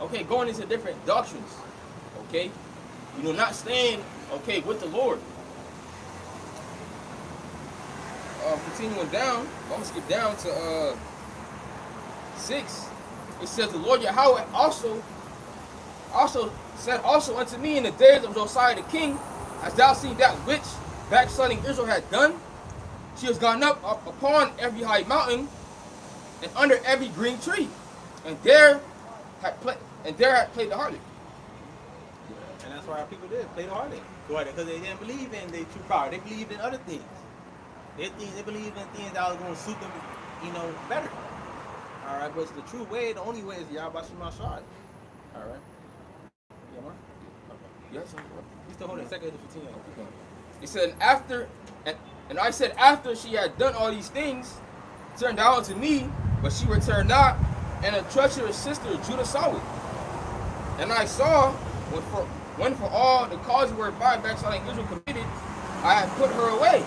Okay, going into different doctrines. Okay? Not staying, okay, with the Lord. Continuing down, I'm going to skip down to 6. It says, the Lord Yahweh also said also unto me in the days of Josiah the king, as thou seen that which backsliding Israel had done, she has gone up upon every high mountain and under every green tree, and there had played the harlot. And that's why our people did play the harlot. Because they didn't believe in their true power. They believed in other things. They believed in things that was going to suit them, better. All right, but it's the true way. The only way is Yahweh Shemal Shai. All right. Yeah, Mark? Okay. Yes. We still holding 2 15. He said, and I said, after she had done all these things, turned down to me, but she returned not, and a treacherous sister Judah saw it. And I saw, when for all the causes whereby backsliding Israel committed, I had put her away,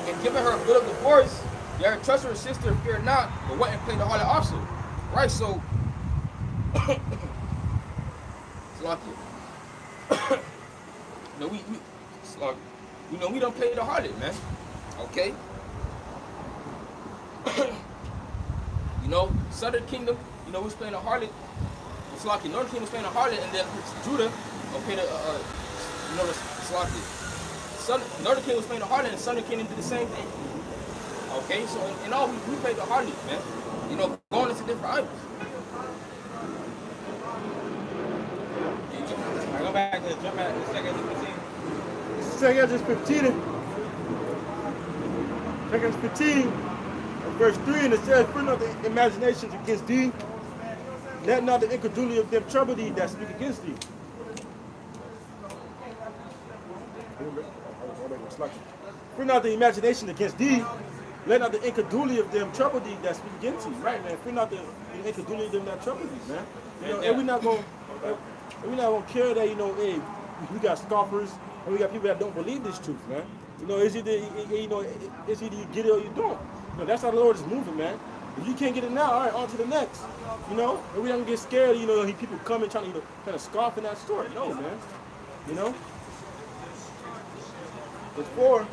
and given her a bill of divorce, yet her treacherous sister feared not, but went and played the harlot also. Right, so, it's like it. We don't play the harlot, man. Okay? Southern Kingdom, we was playing a harlot. It's like the Northern Kingdom was playing a harlot, and then Judah, okay, it's like it. Northern Kingdom was playing a harlot, and Southern Kingdom did the same thing. Okay, so in all, we played the harlot, man. Going into different idols. I go back to jump at the 2 15. 2 15. 2 15. Verse 3, and it says, bring not the imaginations against thee, let not the incredulity of them trouble thee that speak against thee. Bring not the imagination against thee, let not the incredulity of them trouble thee that speak against thee. Right, man. Bring not the incredulity of them that trouble thee, man. And we're not gonna care that, hey, we got scoffers and we got people that don't believe this truth, man. It's either you get it or you don't. That's how the Lord is moving, man. If you can't get it now, all right, on to the next. And we don't get scared, people coming trying to kind of scoff in that story. No, man. Verse 4, and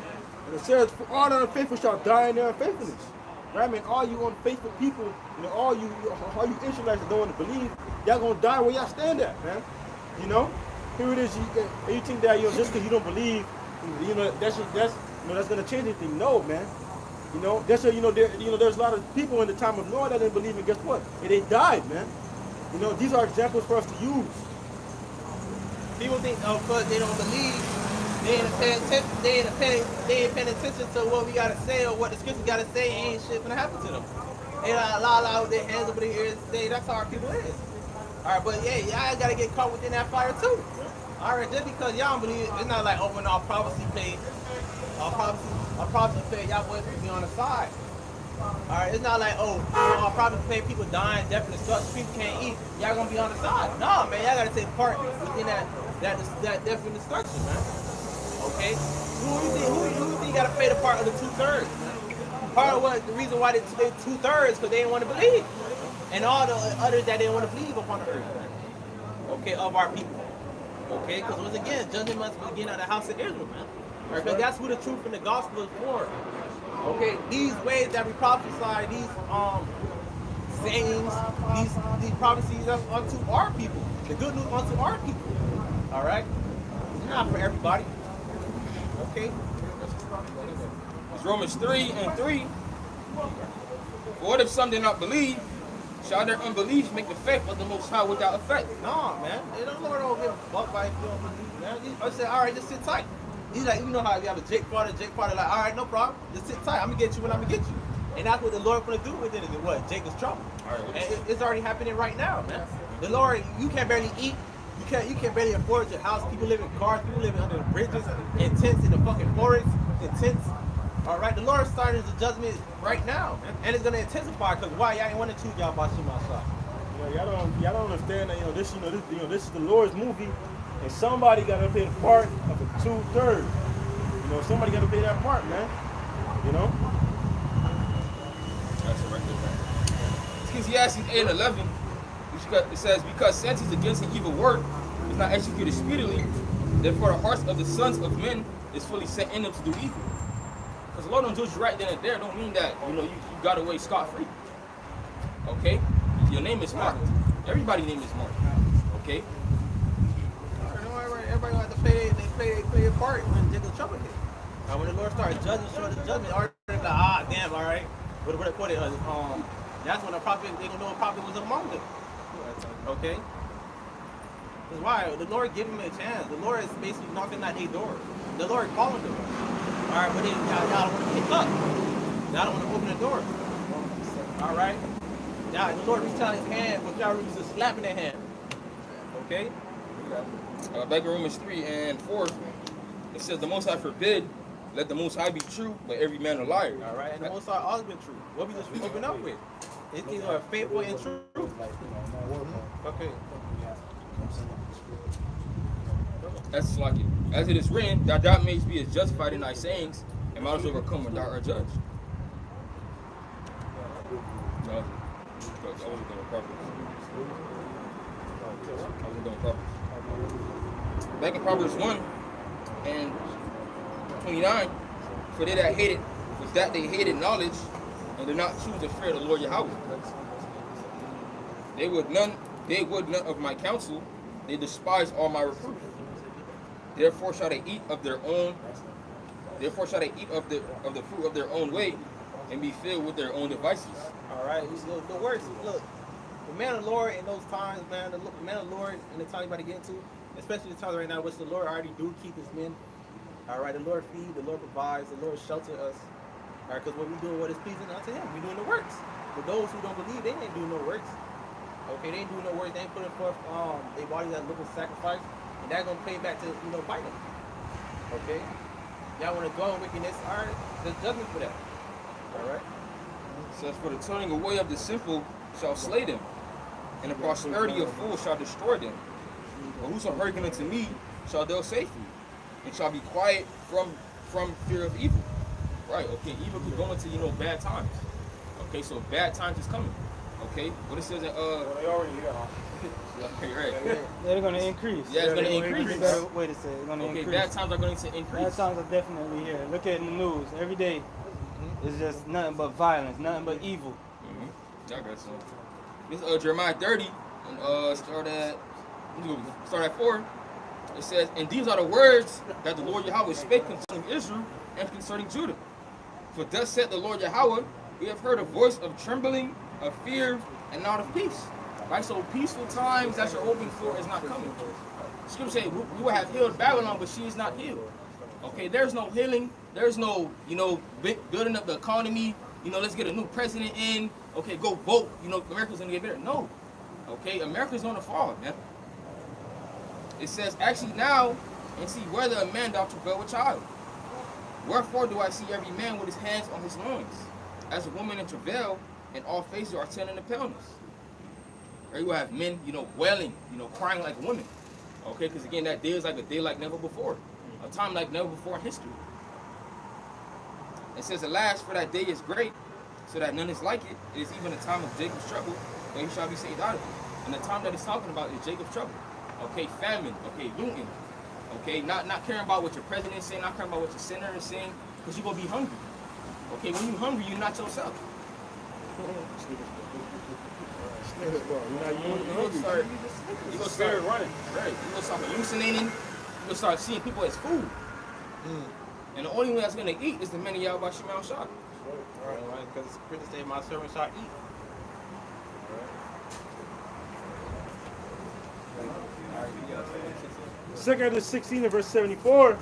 it says, for all the unfaithful shall die in their unfaithfulness. Right, man? All you unfaithful people, all you Israelites that don't want to believe, y'all gonna die where y'all stand at, man. Here it is. You think that just because you don't believe, that's gonna change anything? No, man. There's a lot of people in the time of Noah that didn't believe, and guess what? They died, man. These are examples for us to use. People think, because they don't believe, they ain't paying attention to what we gotta say or what the scripture gotta say. Ain't shit gonna happen to them. They lie with their hands over their ears. That's how our people is. All right, but yeah, y'all gotta get caught within that fire too. All right, just because y'all don't believe, it's not like when our prophecy page, our prophecy page, y'all boys will be on the side. All right, it's not like, our prophecy page, people dying, death and destruction, people can't eat. Y'all gonna be on the side. No, man, y'all gotta take part within that death and destruction, man. Okay, who you think gotta pay the part of the 2/3? Part of the reason why they 2/3 because they didn't want to believe, and all the others that didn't want to believe upon the earth, man. Okay, of our people. Okay, because once again, judgment must begin at the house of Israel, man. Because that's who the truth in the gospel is for. Okay, these ways that we prophesy, these sayings, these prophecies unto our people, the good news unto our people. All right? It's not for everybody. Okay? It's Romans 3:3. For what if some did not believe? Shall their unbelief make effect of the Most High without effect? No, man. The Lord don't give a fuck by if you don't believe, man. I said, all right, just sit tight. He's like, you know how you have a Jake Potter, like, all right, no problem. Just sit tight. I'm going to get you when I'm going to get you. And that's what the Lord going to do with it. Is what? Jacob's trouble. All right, And it's already happening right now, man. The Lord, you can barely eat. You can barely afford your house. People live in cars. People living under the bridges, in tents in the fucking forest, in tents. All right, the Lord started the judgment right now, and it's gonna intensify. Cause why? Y'all ain't want to choose y'all about Shema Shah. Y'all don't understand that. This is the Lord's movie, and somebody got to play the part of a 2/3. Somebody got to play that part, man. That's a record. Ecclesiastes 8:11. It says, because sentence against an evil work is not executed speedily, therefore the hearts of the sons of men is fully set in them to do evil. Because the Lord don't judge you right then and there, don't mean that you got away scot-free. Okay? Your name is marked. Everybody's name is marked. Okay? Everybody have to play their part when Jacob's trouble hit. Now when the Lord started judging, showing the judgment, already like, damn, all right. That's when the prophet, they gonna know a prophet was among them. Okay? That's why the Lord gave him a chance. The Lord is basically knocking at their door. The Lord calling them. All right, but then y'all don't want to pick up. Y'all don't want to open the door. All right? Now the Lord reached out his hand, but y'all used to slap in their hand. Okay? Back in Romans 3:4, it says, the Most High forbid, let the Most High be true, but every man a liar. All right, and the Most High always been true. What we just open up with? It's either faithful and true. Okay. That's like it. As it is written, thou mayest be as justified in thy sayings, and might as overcome when thou art judged. No, I wasn't doing Proverbs. Back in Proverbs 1:29, for they that hated, was that they hated knowledge, and did not choose to fear the Lord Yahweh. They would none of my counsel, they despise all my reproof. Therefore shall they eat of their own. Therefore shall they eat of the fruit of their own way, and be filled with their own devices. All right. The worst. Look, the man of the Lord in those times, man. The man of the Lord in the time you about to get into, especially the times right now, which the Lord already do keep His men. All right. The Lord feed. The Lord provides. The Lord shelter us. All right. Because what we doing, what is pleasing unto Him, we doing the works. But those who don't believe, they ain't doing no works. Okay. They ain't doing no works. They ain't putting forth their bodies as living sacrifice. And that's gonna pay back to bite them. Okay? Y'all wanna go in wickedness? Alright, there's judgment for that. Alright? It says, for the turning away of the simple shall slay them, and the prosperity of fools shall destroy them. But whoso hearken unto me shall dwell safely, and shall be quiet from fear of evil. Right, okay, evil could go into bad times. Okay, so bad times is coming. Okay, what it says in they already here, huh? Okay, right. They're going to increase. Yeah, it's going to increase. That's a better way to say it. It's going to increase. Bad times are going to increase. Bad times are definitely here. Look at the news. Every day, it's just nothing but violence, nothing but evil. I got some. This Jeremiah 30, and start at 4. It says, and these are the words that the Lord Yahweh spake concerning Israel and concerning Judah. For thus said the Lord Yahweh, we have heard a voice of trembling, of fear, and not of peace. Right, so peaceful times that you're hoping for is not coming. Scripture say we will have healed Babylon, but she is not healed. Okay, there's no healing. There's no, building up the economy. Let's get a new president in. Okay, go vote. America's gonna get better. No. Okay, America's gonna fall, man. It says, actually now, and see whether a man doth travail with child. Wherefore do I see every man with his hands on his loins, as a woman in travail, and all faces are tending the paleness. Or you have men, wailing, crying like women. Okay, because again, that day is like a day like never before. A time like never before in history. It says, alas, for that day is great, so that none is like it. It is even a time of Jacob's trouble, but he shall be saved out of it. And the time that he's talking about is Jacob's trouble. Okay, famine, okay, looting. Okay, not caring about what your president is saying, not caring about what your senator is saying, because you're going to be hungry. Okay, when you're hungry, you're not yourself. You gonna start running. Right. You gonna start hallucinating. You gonna start seeing people as food. And the only one that's gonna eat is the man of Yahweh Shema Shah. All right, because the scripture says, "My servant shall eat." Second 16 and verse 74.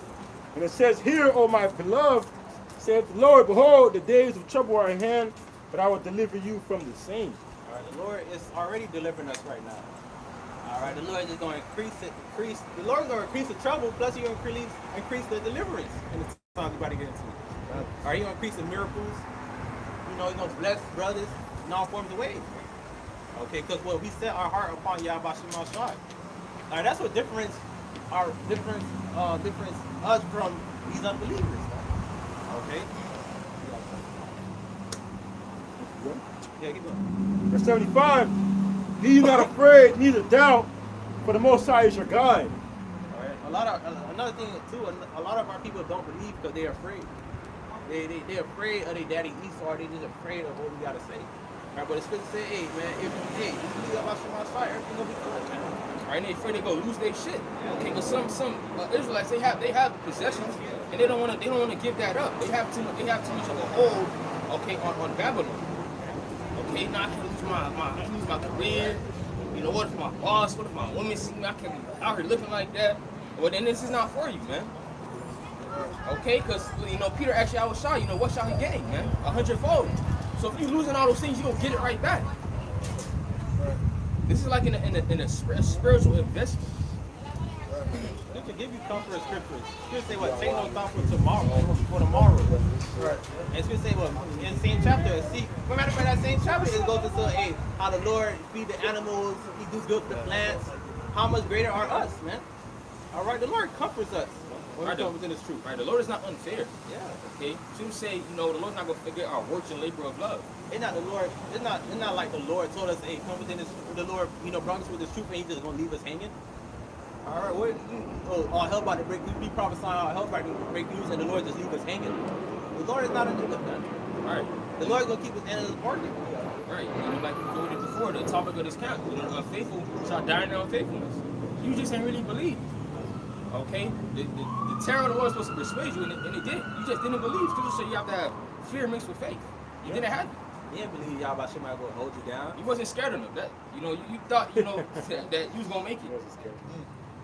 And it says, "Hear, O my beloved, saith the Lord, behold, the days of trouble are at hand, but I will deliver you from the same." All right, the Lord is already delivering us right now. All right, the Lord is going to increase. The Lord is going to increase the trouble, plus He's going to increase the deliverance in the times we're about to get into. All right, He's going to increase the miracles. You know, He's going to bless brothers in all forms of ways. Okay, because what we set our heart upon Yahweh Shema Shai. All right, that's what difference us from these unbelievers. Okay. Yeah, keep going. Verse 75. Be ye not afraid, neither doubt, for the Most High is your guide. All right. Another thing too. A lot of our people don't believe because they're afraid. They're afraid of their daddy Esau. They're just afraid of what we gotta say. All right, but the scripture say, "Hey man, if you believe about Shema Shai, everything gonna be good, man." All right, and they afraid they go lose their shit. Okay, but some Israelites they have possessions and they don't want to give that up. They have too much of a hold. Okay, on Babylon. Okay, now I can lose my career. You know, what if my boss, what if my woman see me? I can be out here looking like that. Well, then this is not for you, man. Okay, because, you know, Peter actually, I was shy. You know, what shall he gain, man? 100-fold. So if you're losing all those things, you're going to get it right back. This is like in a spiritual investment. It can give you comfort of scriptures. Scripture say what? Take no thought for tomorrow. Right. And scripture say what? In the same chapter, see, no matter by that same chapter, it goes into hey, how the Lord feed the animals, He do good for the plants. How much greater are us, man? All right, the Lord comforts us when we come within His truth. Right, the Lord is not unfair. Yeah. Okay, so you say, you know, the Lord's not gonna forget our works and labor of love. It's not the Lord. It's not like the Lord told us, hey, come within His. The Lord, you know, brought us with His truth, and He's just gonna leave us hanging. All right, all hell about to break loose. We prophesying all hell about to break loose, and the Lord just leave us hanging. The Lord is not a nigga, man. All right. The Lord is gonna keep His hand in His pocket. Right, and like we told you before, the topic of this camp, you know, the unfaithful shall die in their unfaithfulness. You just ain't really believe. Okay? The terror of the Lord is supposed to persuade you, and it didn't. You just didn't believe. Scripture said you have to have fear mixed with faith. You didn't have it. You didn't believe y'all about somebody gonna hold you down. You wasn't scared of them. That, you know, you thought, you know, that you was gonna make it.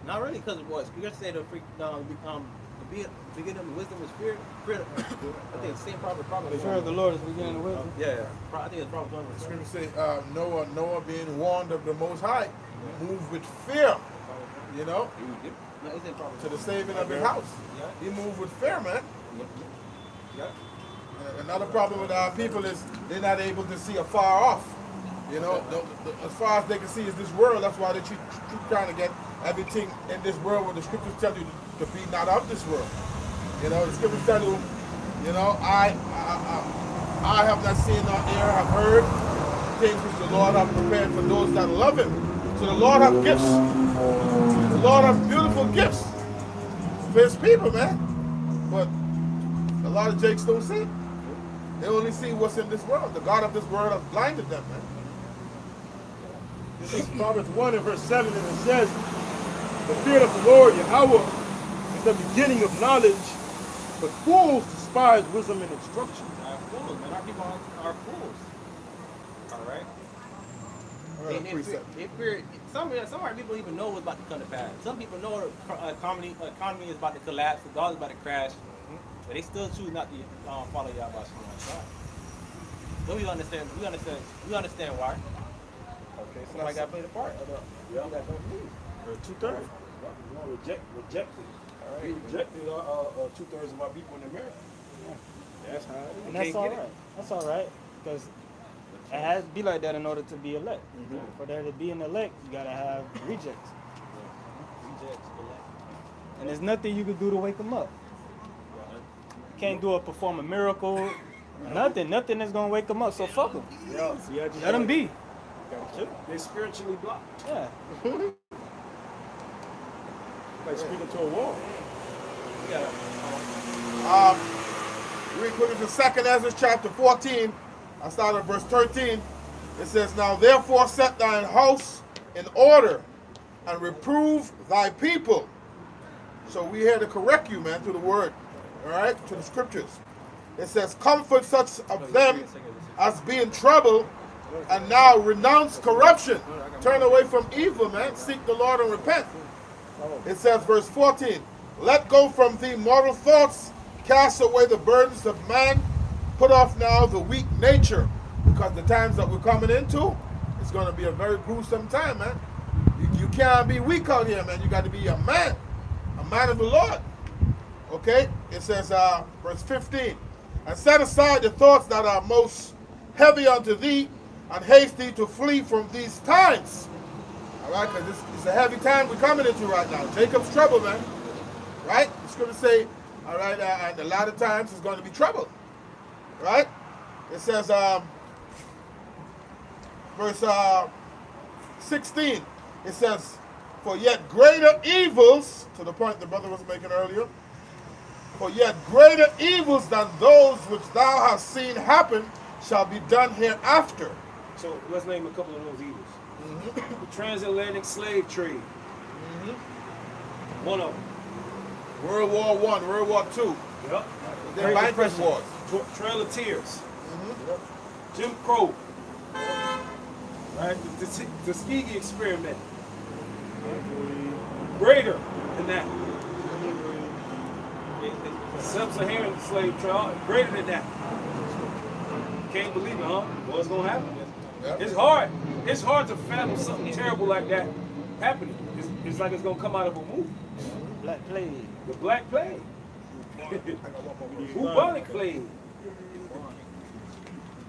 Not really, because what Scripture said to become the beginning of wisdom is fear. I think it's the same problem. The fear of the Lord is beginning of wisdom. Yeah. I think it's probably The scripture say Noah being warned of the Most High, moved with fear, you know, No, it's in Proverbs. to the saving of his house. He moved with fear, man. Yeah. Another problem with our people is they're not able to see afar off. You know, as far as they can see is this world. That's why they keep trying to get everything in this world where the scriptures tell you to be not of this world. You know, the scriptures tell you, you know, I have not seen nor ear have heard things which the Lord have prepared for those that love Him. So the Lord have gifts. The Lord have beautiful gifts for His people, man. But a lot of jakes don't see. They only see what's in this world. The God of this world has blinded them, man. This is Proverbs 1 and verse 7, and it says, "The fear of the Lord, Yahweh, is the beginning of knowledge, but fools despise wisdom and instruction." Our fools, man. Our people are fools. All right. Some of our people even know what's about to come to pass. Some people know the economy is about to collapse, the dollar is about to crash, but they still choose not to follow Yahweh. So we understand why. Okay, so Somebody got to play the part. Yeah. That don't believe. 2/3. Rejected. We rejected 2/3 of our people in America. That's how. And that's all right. That's all right. Because it has to be like that in order to be elect. For there to be an elect, you got to have rejects. And there's nothing you can do to wake them up. You can't perform a miracle. Nothing is going to wake them up. So fuck them. Let them be. They're spiritually blocked. Yeah. Like speaking to a wall. Read quickly to 2nd Ezra chapter 14. I start at verse 13. It says, now therefore set thine house in order and reprove thy people. So we here to correct you, man, through the word, all right, to the scriptures. It says, comfort such of them as be in trouble, and now renounce corruption. Turn away from evil, man. Seek the Lord and repent. It says, verse 14, let go from thee mortal thoughts, cast away the burdens of man, put off now the weak nature, because the times that we're coming into, it's going to be a very gruesome time, man. You can't be weak out here, man. You got to be a man of the Lord. Okay? It says, verse 15, and set aside the thoughts that are most heavy unto thee, and haste thee to flee from these times. All right? Because it's a heavy time we're coming into right now. Jacob's trouble, man. Right? The scripture say, all right, and a lot of times it's going to be trouble. Right? It says, verse 16, it says, for yet greater evils, to the point the brother was making earlier, for yet greater evils than those which thou hast seen happen shall be done hereafter. So let's name a couple of those evils. The transatlantic slave trade. One of them. World War I, World War II. Yep. The bankruptcy wars. Trail of Tears. Jim Crow. Right? The Tuskegee experiment. Greater than that. Sub-Saharan slave trade. Greater than that. Can't believe it, huh? What's gonna happen? Yep. It's hard. It's hard to fathom something terrible like that happening. It's like it's gonna come out of a movie. Black plague. The Black Plague. Bubonic plague.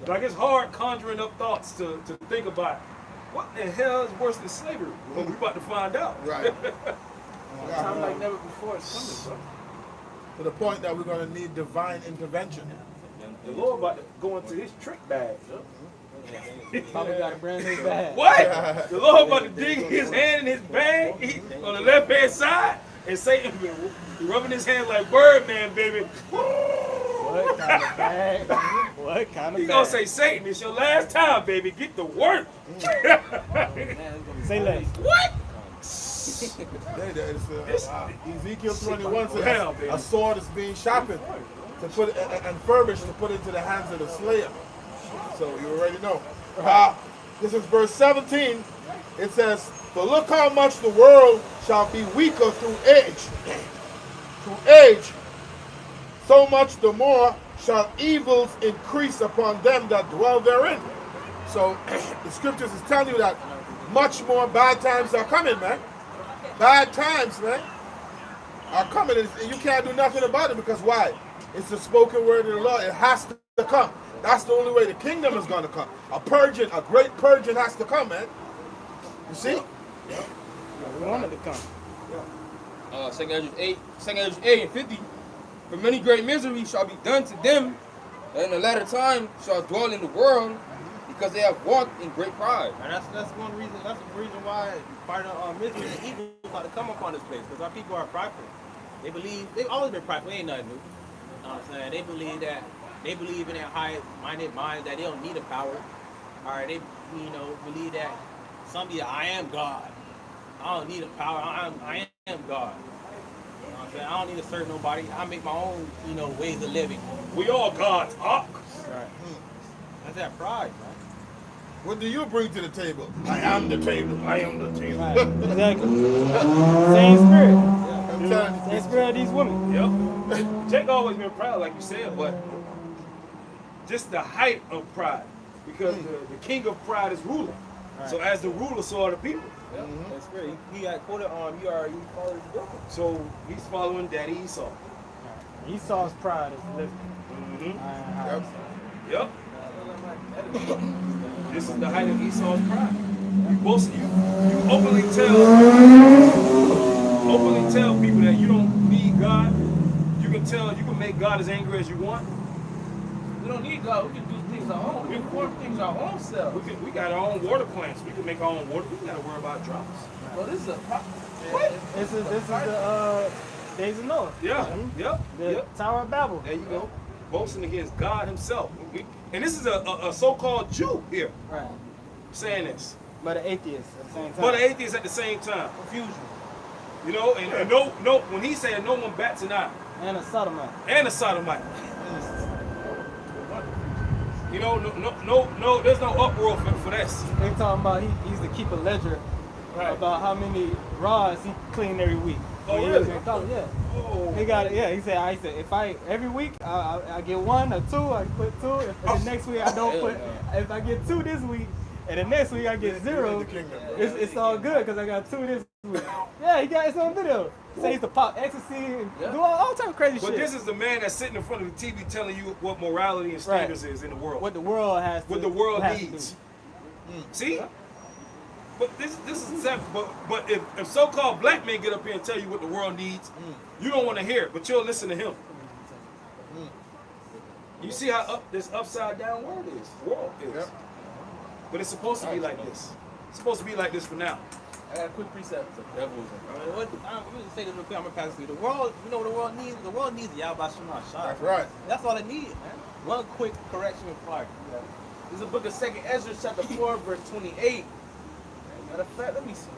Like it's hard conjuring up thoughts to think about. What the hell is worse than slavery? Well, we about to find out. Right. Time like never before it's coming, To the point that we're going to need divine intervention. The Lord about to go into his trick bag. Probably got a brand new bag. What? The Lord about to dig his hand in his bag on the left hand side, and Satan rubbing his hand like Birdman, baby. What kind of bag? What kind of He bag? gonna say, Satan, it's your last time, baby. Get to work. Say less. What? Ezekiel 21 says Well, baby. a sword is being sharpened to put and furbished to put into the hands of the slayer. So you already know. This is verse 17. It says, for look how much the world shall be weaker through age. Through age, so much the more shall evils increase upon them that dwell therein. So the scriptures is telling you that much more bad times are coming, man. Bad times, man, are coming. And you can't do nothing about it because why? It's the spoken word of the Lord. It has to come. That's the only way the kingdom is going to come. A purging, a great purging has to come, man. You see? We wanted to come. 2 Ezra 8 and 50. For many great miseries shall be done to them that in the latter time shall dwell in the world, because they have walked in great pride. And that's one reason. That's the reason why part of misery and evil is about to come upon this place, because our people are prideful. They believe they've always been prideful. Ain't nothing new. You know what I'm saying? They believe in their high-minded mind that they don't need a power. All right, they believe that somebody, I am God. I don't need a power. I am God. You know what I'm saying? I don't need to serve nobody. I make my own, ways of living. We all God's ark. Right. That's that pride, man. What do you bring to the table? I am the table. I am the table. Right. Exactly. Same spirit. I'm telling you. Same spirit of these women. Yep. Jake always been proud, like you said, but just the height of pride, because the king of pride is ruler. Right. So as the ruler, so are the people. Yep. That's great. He got quoted on. You follow his book. So he's following Daddy Esau. Esau's pride is lifted. Yep. This is the height of Esau's pride. You openly tell people that you don't need God. You can make God as angry as you want. We don't need God. We can do things our own. We can form things our own selves. We got our own water plants. We can make our own water. We don't got to worry about droughts. Well, this is a What? This is the Days of Noah. Yep. Tower of Babel. There you go. Boasting against God himself. And this is a so-called Jew here. Right. saying this. But an atheist at the same time. But an atheist at the same time. Confusion. You know, and no, when he said no one bats an eye, And a sodomite. and a sodomite. You know, no, there's no uproar for this. They talking about he used to keep a ledger about how many rods he cleaned every week. Oh, When he really? was in college, yeah. Oh. He got it. Yeah, he said if I every week I get 1 or 2, I put 2. If the next week I don't put, if I get 2 this week and the next week I get 0, it's all good because I got 2 this week. Yeah, he got his own video. Say he used to pop ecstasy and do all type of crazy But shit. this is the man that's sitting in front of the TV telling you what morality and standards is in the world. What the world has to What the world has to needs. do. See? But this is but if so-called black men get up here and tell you what the world needs, you don't want to hear it, but you'll listen to him. You see how this upside down world is. But it's supposed to be like this. It's supposed to be like this for now. I got a quick precept. I'm going to say this real quick. I'm going to pass it to you. The world, you know what the world needs? The world needs Yahweh Shema Shah. That's right. That's all it needs, man. One quick correction and fire. This is the book of 2nd Ezra, chapter 4, verse 28. Matter of fact, let me see.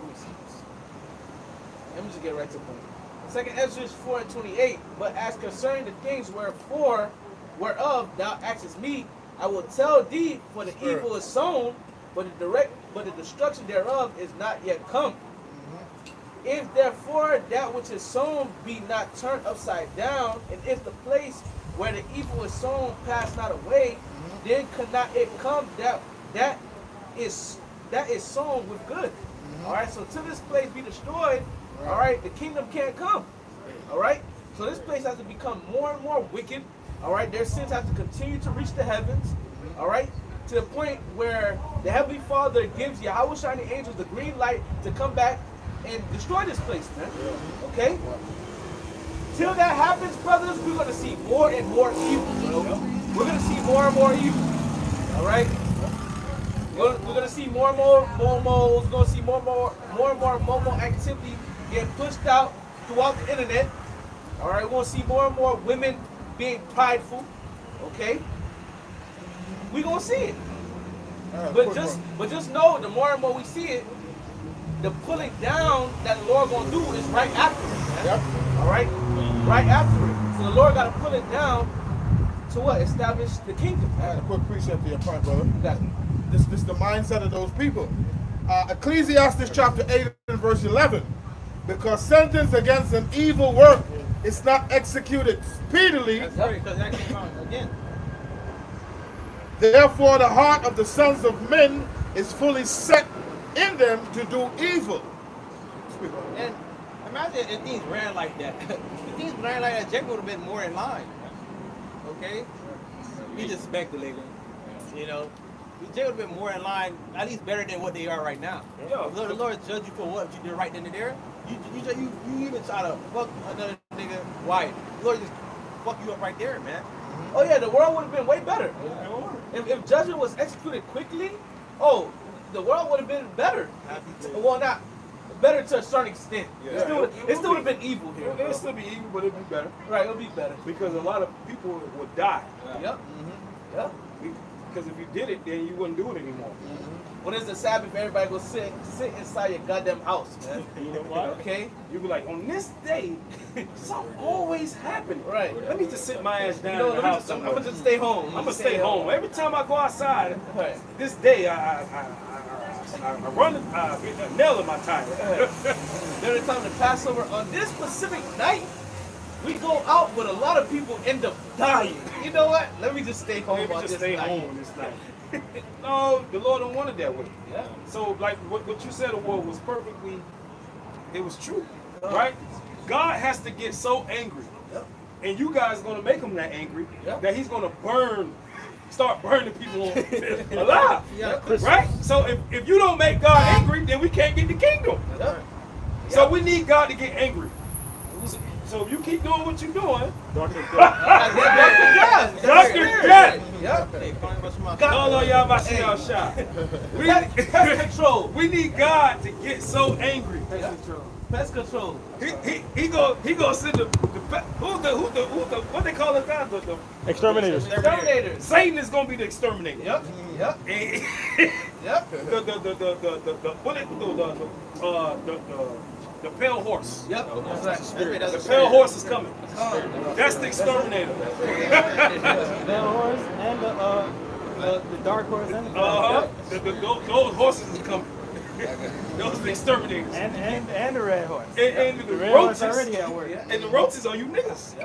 Let me just get right to the point. 2nd Ezra 4 and 28. But as concerning the things whereof thou askest me, I will tell thee, for the evil is sown, but the destruction thereof is not yet come. If therefore that which is sown be not turned upside down, and if the place where the evil is sown pass not away, then cannot it come that is sown with good. All right, so till this place be destroyed, all right, the kingdom can't come. All right, so this place has to become more and more wicked. All right, their sins have to continue to reach the heavens. All right, to the point where the Heavenly Father gives Yahweh shining angels the green light to come back and destroy this place, man. Okay? Till that happens, brothers, we're going to see more and more evil, bro. We're going to see more and more evil. All right? We're going to see more and more momos. We're going to see more and more momo activity getting pushed out throughout the internet. All right? We're going to see more and more women being prideful. Okay? We're going to see it. But just know, the more and more we see it, the pulling down that the Lord gonna do is right after it. Yep. All right, right after it. So the Lord got to pull it down to what? Establish the kingdom. I had a quick precept to your point, brother. This is the mindset of those people. Ecclesiastes chapter 8 and verse 11. Because sentence against an evil work is not executed speedily. That's right, because that came out again. Therefore, the heart of the sons of men is fully set in them to do evil. And imagine if things ran like that. If things ran like that, Jacob would have been more in line. Okay? We just speculating. You know? Jacob would have been more in line, at least better than what they are right now. Yeah. If the Lord judge you for what you did right then and there, you even try to fuck another nigga wife. The Lord just fuck you up right there, man. Oh yeah, the world would have been way better. If judgment was executed quickly, the world would have been better. Well, not better to a certain extent. Yeah. It still would have been evil here. It'll still be evil, but it'll be better. Right, it'll be better. Because a lot of people would die. Yep. Yep. Because if you did it, then you wouldn't do it anymore. When it's the Sabbath, everybody go sit inside your goddamn house, man. You know what? Okay? You be like, on this day, something always happened. Right. Let me just sit my ass down You know, in the house. I'm gonna just stay home. I'm gonna stay home. Every time I go outside, Right. this day I run a nail in my tire. Every time the Passover on this specific night, we go out, but a lot of people end up dying. You know what? Let me just stay home Maybe on just this stay night. home on this night. No, the Lord don't want it that way. Yeah. So, like what you said, was perfectly, it was true, right? God has to get so angry, and you guys are gonna make him that angry that he's gonna start burning people alive, right? So if you don't make God angry, then we can't get the kingdom. So we need God to get angry. So if you keep doing what you're doing, Dr. Death. Dr. Death. Yep. All of y'all about to see y'all shot. Pest control. We need God to get so angry. Pest control. He go send the what they call it now? The Exterminators. Exterminators. Satan is gonna be the exterminator. Yep. Yep. And Yep. The bullet, the pale horse. Yep. The pale horse is coming. That's the exterminator. The horse and the dark horse and the Those horses is coming. Those are the exterminators. and the red horse. And the red horse roaches. already at work. And the roaches are you niggas.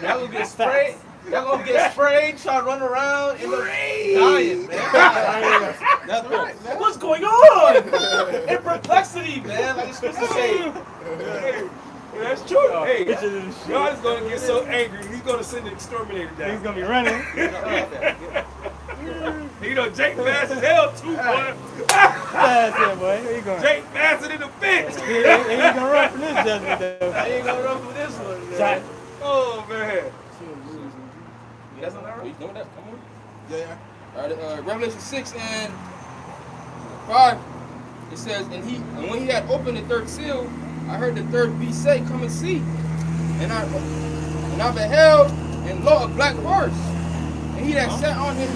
Y'all gonna get sprayed. Y'all gonna get sprayed, try to run around and dying, man. That's right, man. What's going on? In perplexity, man. Like it's supposed to say. Hey, that's true. Hey, God is gonna get so angry, he's gonna send the exterminator down. He's gonna be running. You know, Jake fast as hell too, boy. Fast here, boy. Where you going? Jake faster than the fish. He ain't gonna run from this judgment, though. I ain't gonna run for this one, man. Jack. Oh man. You guys on that You right? know that? Come on. Yeah. All right, Revelation 6 and 5, it says, and when he had opened the third seal, I heard the third beast say, "Come and see." And I beheld, and lo, a black horse, and he that sat on him.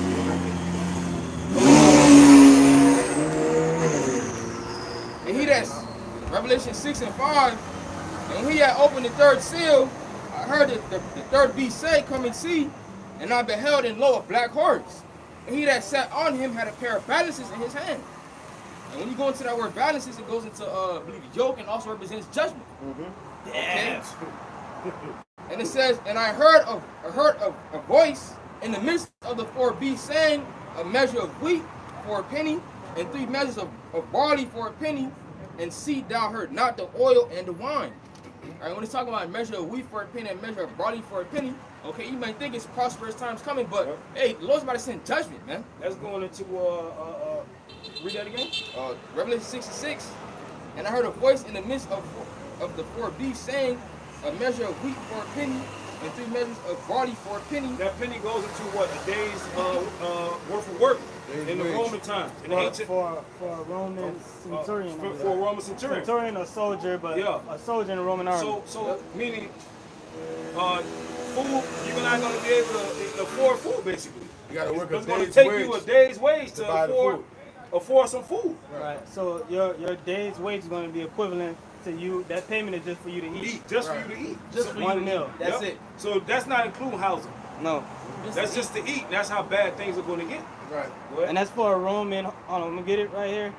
And he that's Revelation 6 and 5, and when he had opened the third seal, I heard the third beast say, "Come and see." And I beheld, and lo, a black horse. And he that sat on him had a pair of balances in his hand. And when you go into that word balances, it goes into, I believe, yoke, and also represents judgment. Okay? And it says, and I heard a voice in the midst of the four beasts saying, a measure of wheat for a penny, and 3 measures of barley for a penny, and see thou heard not the oil and the wine. All right, when it's talking about a measure of wheat for a penny and a measure of barley for a penny, okay, you might think it's prosperous times coming, but hey, the Lord's about to send judgment, man. That's going into read that again. Revelation 6 and 6, and I heard a voice in the midst of the four beasts saying, a measure of wheat for a penny, and 3 measures of barley for a penny. That penny goes into what? A day's worth of work in the Roman times. In the ancient, For a Roman centurion. for a Roman centurion. Centurion or soldier, but Yeah. a soldier in the Roman army. So meaning, food, you're not going to be able to afford food, basically. You gotta work a It's going to day's take wage you a day's wage to to buy the afford some food. Right. So your day's wage is going to be equivalent to you. That payment is just for you to eat. Just for you to eat. Just for One you. meal. That's Yep. it. So that's not including housing. No. That's just to eat. That's how bad things are going to get. Right. Go ahead. And that's for a Roman. Hold on, I'm gonna get it right here.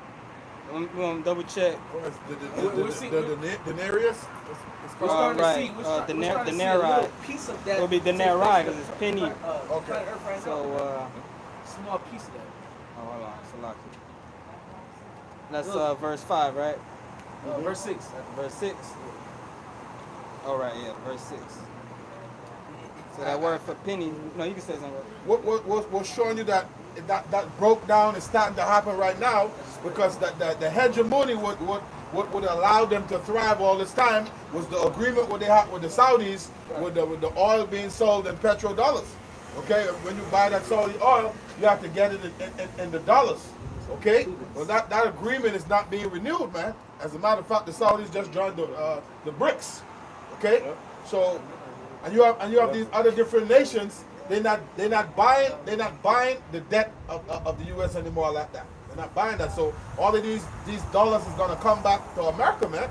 We're gonna double check. The denarius? We're starting to right. see. We're starting to see a denarii. little piece of that. It'll be denarii because it's penny. Okay. So Small piece of that. hold on, so lock it. That's verse 5, right? Verse 6. Verse 6. All right, yeah, verse 6. So that word for penny. No, you can say something. What's showing you that broke down is starting to happen right now because the hegemony would allow them to thrive all this time was the agreement what they had with the Saudis with the oil being sold in petrodollars. Okay, when you buy that Saudi oil, you have to get it in the dollars. Okay, well that agreement is not being renewed, man. As a matter of fact, the Saudis just joined the BRICS. Okay, so and you have these other different nations. They're not buying the debt of the U.S. anymore like that. They're not buying that. So all of these dollars is gonna come back to America, man.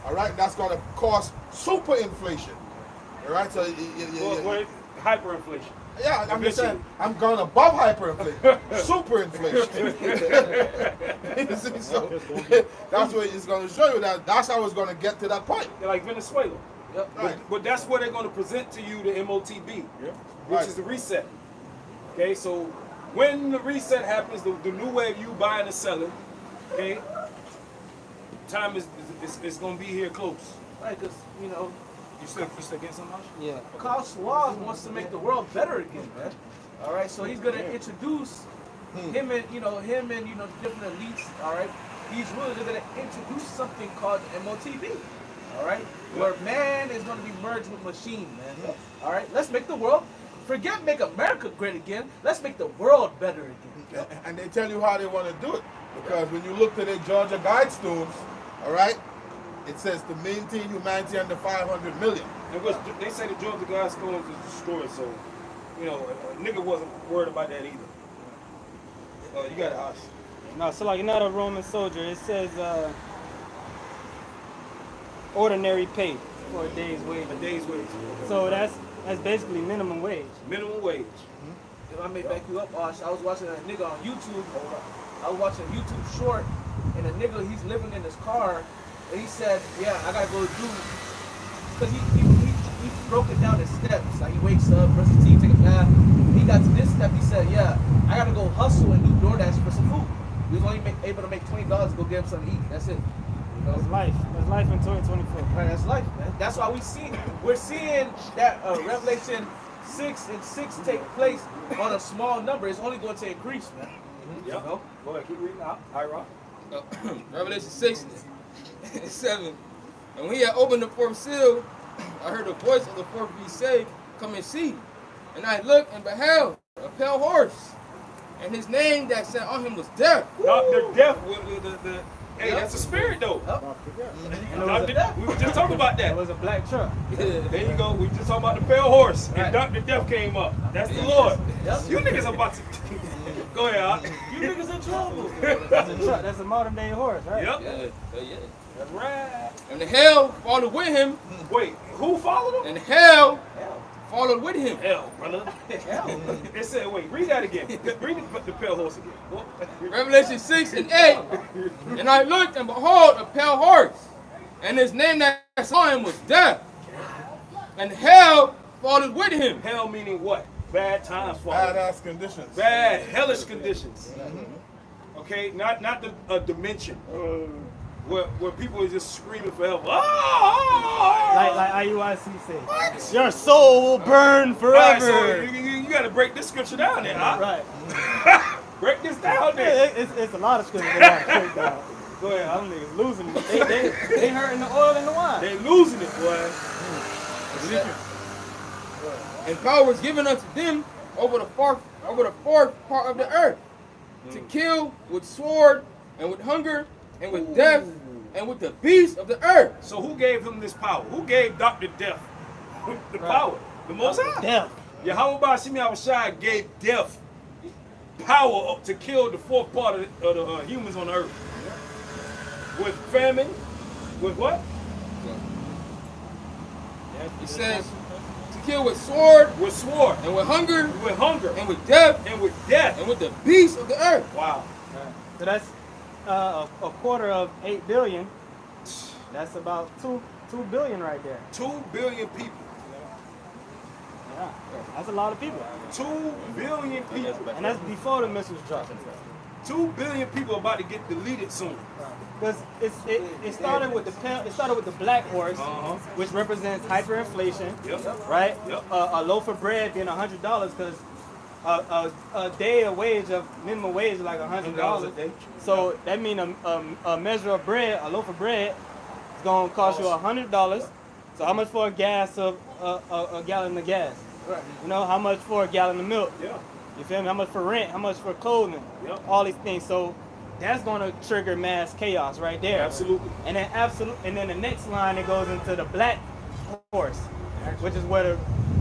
All right, that's gonna cause super inflation. All right, so Hyperinflation. yeah, I'm just saying, I'm going above hyperinflation, super inflation. You see, so that's what it's going to show you that's how it's going to get to that point. They're like Venezuela. Yep. Right. But that's where they're going to present to you the MOTB, which Right. is the reset. Okay, so when the reset happens, the new way of you buying and selling, okay, time is going to be here close. Right, because, you know, You still get something else? Yeah. Klaus Schwab wants to make the world better again, man. All right, so he's going to introduce him and different elites, all right? These rulers are going to introduce something called MOTB, all right? Where man is going to be merged with machine, man. All right, let's make the world, forget make America great again, let's make the world better again. And they tell you how they want to do it. Because when you look to the Georgia Guidestones, all right, it says to maintain humanity under 500 million. They say the Georgia Guidestones is destroyed, so, you know, a nigga wasn't worried about that either. You got to ask. No, so like you're not a Roman soldier. It says ordinary pay for a day's wage. A day's wage. So that's basically minimum wage. Minimum wage. If I may back you up, Osh, I was watching a nigga on YouTube. I was watching a YouTube short, and a nigga, he's living in his car, and he said, yeah, I gotta go do, because he broke it down in steps. Like he wakes up, brushes his teeth, take a bath. He got to this step, he said, yeah, I gotta go hustle and do DoorDash for some food. He was only able to make $20 to go get him something to eat. That's it. You know? That's life. That's life in 2024. Right, that's life, man. That's why we're seeing that Revelation 6 and 6 take place on a small number. It's only going to increase, man. Yep. You know? Go ahead, keep reading out. All right, Rob. Revelation 6 and 7. And when he had opened the fourth seal, I heard the voice of the fourth beast say, come and see. And I looked and beheld a pale horse. And his name that sat on him was Death. Dr. Death, hey, that's a spirit though. We were just talking about It that. was a black truck. There you go. We just talking about the pale horse. And Dr. Death came up. That's the Lord. You niggas about to go ahead, Al. You niggas in trouble. That's a truck. That's a modern day horse, right? Yep. Yeah. That's right. And the hell followed with him. Wait, who followed him? And hell followed with him. Hell, brother. Hell. It said, wait, read that again. Read the pale horse again. Revelation 6 and 8. And I looked and behold a pale horse. And his name that I saw him was Death. And hell followed with him. Hell meaning what? Bad times followed. Badass conditions. Bad, hellish conditions. Okay, not the dimension where people are just screaming for help. Like IUIC say, your soul will burn All forever. right, so you got to break this scripture down there, huh? Right. Break this down there. It's a lot of scripture that I break down. Go ahead. Them niggas losing it. They hurting the oil and the wine. They losing it, boy. And power was given unto them over the fourth part of the earth, to kill with sword and with hunger and with death and with the beasts of the earth. So who gave him this power? Who gave Dr. Death the power? The Most High. Death. Yahweh Bashimi Awashai gave death power to kill the fourth part of the humans on earth. With famine, with what? He says to kill with sword With sword, and with hunger with hunger, and with death and with death. and with the beasts of the earth. Wow. So that's a quarter of 8 billion. That's about 2 billion right there. 2 billion people. Yeah, that's a lot of people. 2 billion people. And that's before the missiles drop. 2 billion people about to get deleted soon. Because it started with the black horse, which represents hyperinflation, Yep. right? Yep. A loaf of bread being $100 because a day of wage of minimum wage is like $100 a day. So that means a measure of bread, a loaf of bread, is gonna cost you $100. So how much for a gallon of gas? Right. You know, how much for a gallon of milk? Yeah. You feel me? How much for rent? How much for clothing? Yep. All these things. So that's gonna trigger mass chaos right there. Absolutely. And then the next line it goes into the black horse, which is where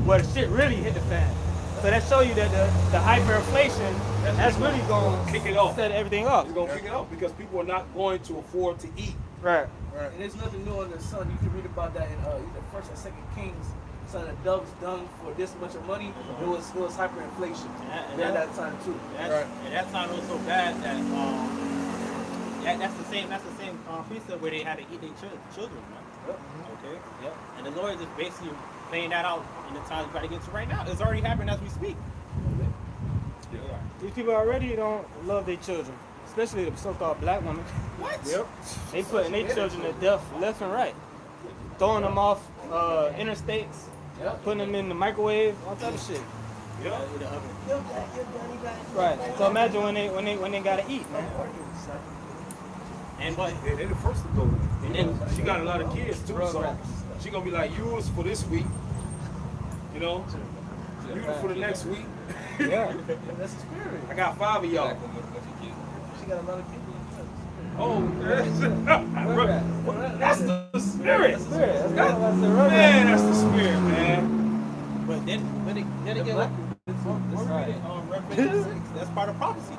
the shit really hit the fan. So that show you that the hyperinflation that's really gonna Kick it off. set everything up. It's gonna kick it off because people are not going to afford to eat. Right. And there's nothing new under the sun. You can read about that in either First or Second Kings. Son of doves done for this much of money. It was hyperinflation And at that time too. And that's not also bad that that's the same precept where they had to eat their children, man. Yep. Okay. Yep. And the Lord is basically playing that out in the times we're about to get to right now. It's already happening as we speak. These people already don't love their children, especially the so-called black women. What? Yep. They putting their children to death left and right, throwing them off interstates, putting them in the microwave, all type of shit. Yeah. Right. So imagine when they gotta eat, man. And but They're the first to go. And then she got a lot of kids too, so she gonna be like, yours for this week. You know? You for the next week. Yeah. That's the spirit. I got 5 of y'all. She got a lot of people. Oh, that's the spirit. Spirit. Man, that's the spirit, man. but then again, what we read in Revelation 6, that's part of prophecy.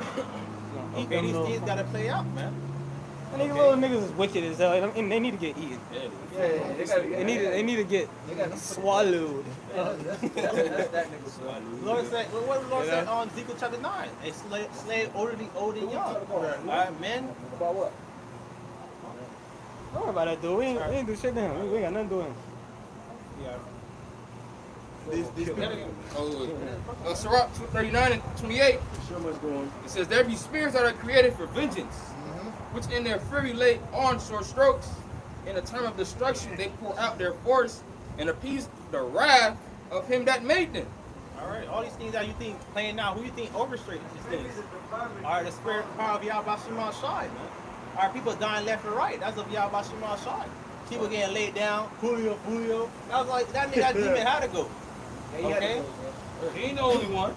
And these things gotta play out, man. And these little niggas is wicked as hell, and they need to get eaten. They need to get swallowed. That's that nigga swallowed. Lord said, what did the Lord said on Ezekiel chapter 9? A slave older than young. Alright, men. About what? Don't worry about that, dude. We ain't do shit to him. We ain't got nothing to do with him. These people. Sirach 39 and 28. It says, there be spirits that are created for vengeance, which in their fury lay onshore strokes. In the time of destruction, they pour out their force and appease the wrath of him that made them. Alright, all these things that you think playing out, who you think orchestrated these things? Alright, the spirit power of Yahweh Shema Shai, man. Alright, people dying left and right. That's of Yahweh Shema Shai. People getting laid down, Julio. I was like, that nigga, that demon had to go. Okay? He ain't the only one.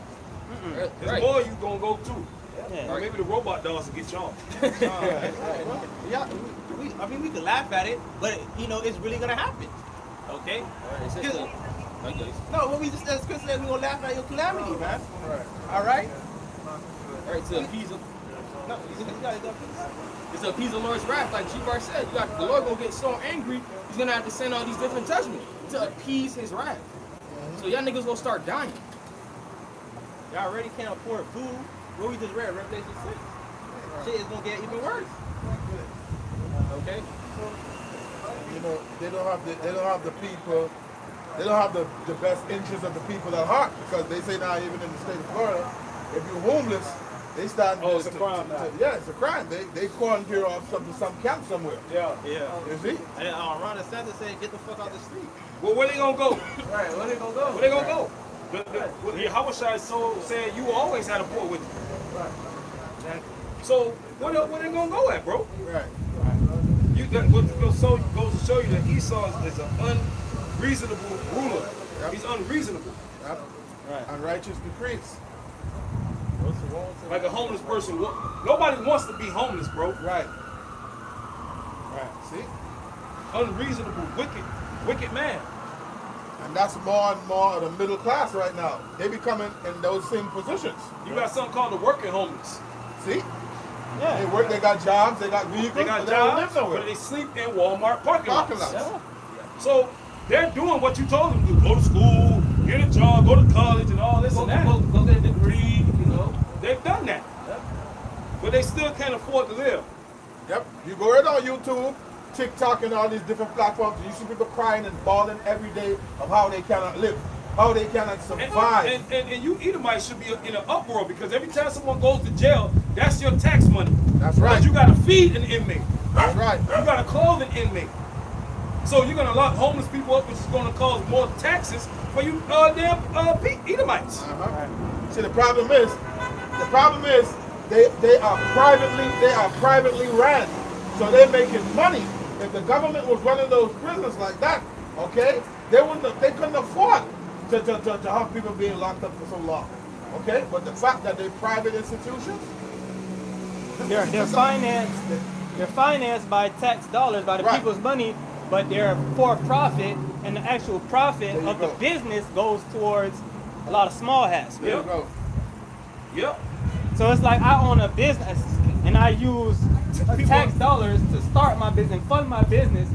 There's more you gonna go too. Yeah. Or maybe the robot dogs will get you on. Yeah, I mean, we can laugh at it, but you know, it's really gonna happen. Okay? No, what we just as Chris said, we gonna laugh at your calamity, man. All right? All right, to appease them. No, you gotta go. It's to appease the Lord's wrath, like G-Bar said. The Lord gonna get so angry, he's gonna have to send all these different judgments to appease his wrath. So y'all niggas gonna start dying. Y'all already can't afford food. What we just read, Revelation 6. Shit is gonna get even worse. Okay? You know, they don't have the people, they don't have the best interests of the people at heart, because they say now, even in the state of Florida, if you're homeless, they start it's a crime now. Yeah, it's a crime. They quarantine off some camp somewhere. Yeah. You see? And Ron DeSantis said, get the fuck out the street. Well, where they gonna go? Right, where they gonna go? Where they gonna go? Yahweh so said you always had a poor with you. Right. So where they gonna go at, bro? Right. What goes to show you that Esau is an unreasonable ruler. Yep. He's unreasonable. Yep. Right. Unrighteous decrees. Like a homeless person. Nobody wants to be homeless, bro. Right. Right. See? Unreasonable, wicked man. And that's more and more of the middle class right now. They becoming in those same positions. You got something called the working homeless. See? Yeah. They work, they got jobs, they got vehicles, They got but they don't jobs, live nowhere. but they sleep in Walmart parking Parking lots. lots. So they're doing what you told them to do. Go to school, get a job, go to college and all this and that. Go get a degree, you know. They've done that. But they still can't afford to live. Yep. You go right on YouTube, TikTok, and all these different platforms, and you see people crying and bawling every day of how they cannot live, how they cannot survive. And you Edomites should be in an uproar, because every time someone goes to jail, that's your tax money. That's right. Because you got to feed an inmate. That's right. You got to clothe an inmate. So you're going to lock homeless people up, which is going to cause more taxes for you damn Edomites. See, the problem is they are privately ran, so they're making money. If the government was running those prisons like that, okay, they couldn't afford to have people being locked up for so long, okay. But the fact that they're private institutions, They're financed by tax dollars, by the Right. people's money, but they're for profit, and the actual profit There you of the go. business goes towards a lot of small hats. there you go. Yep. So it's like I own a business and I use tax dollars to start my business and fund my business,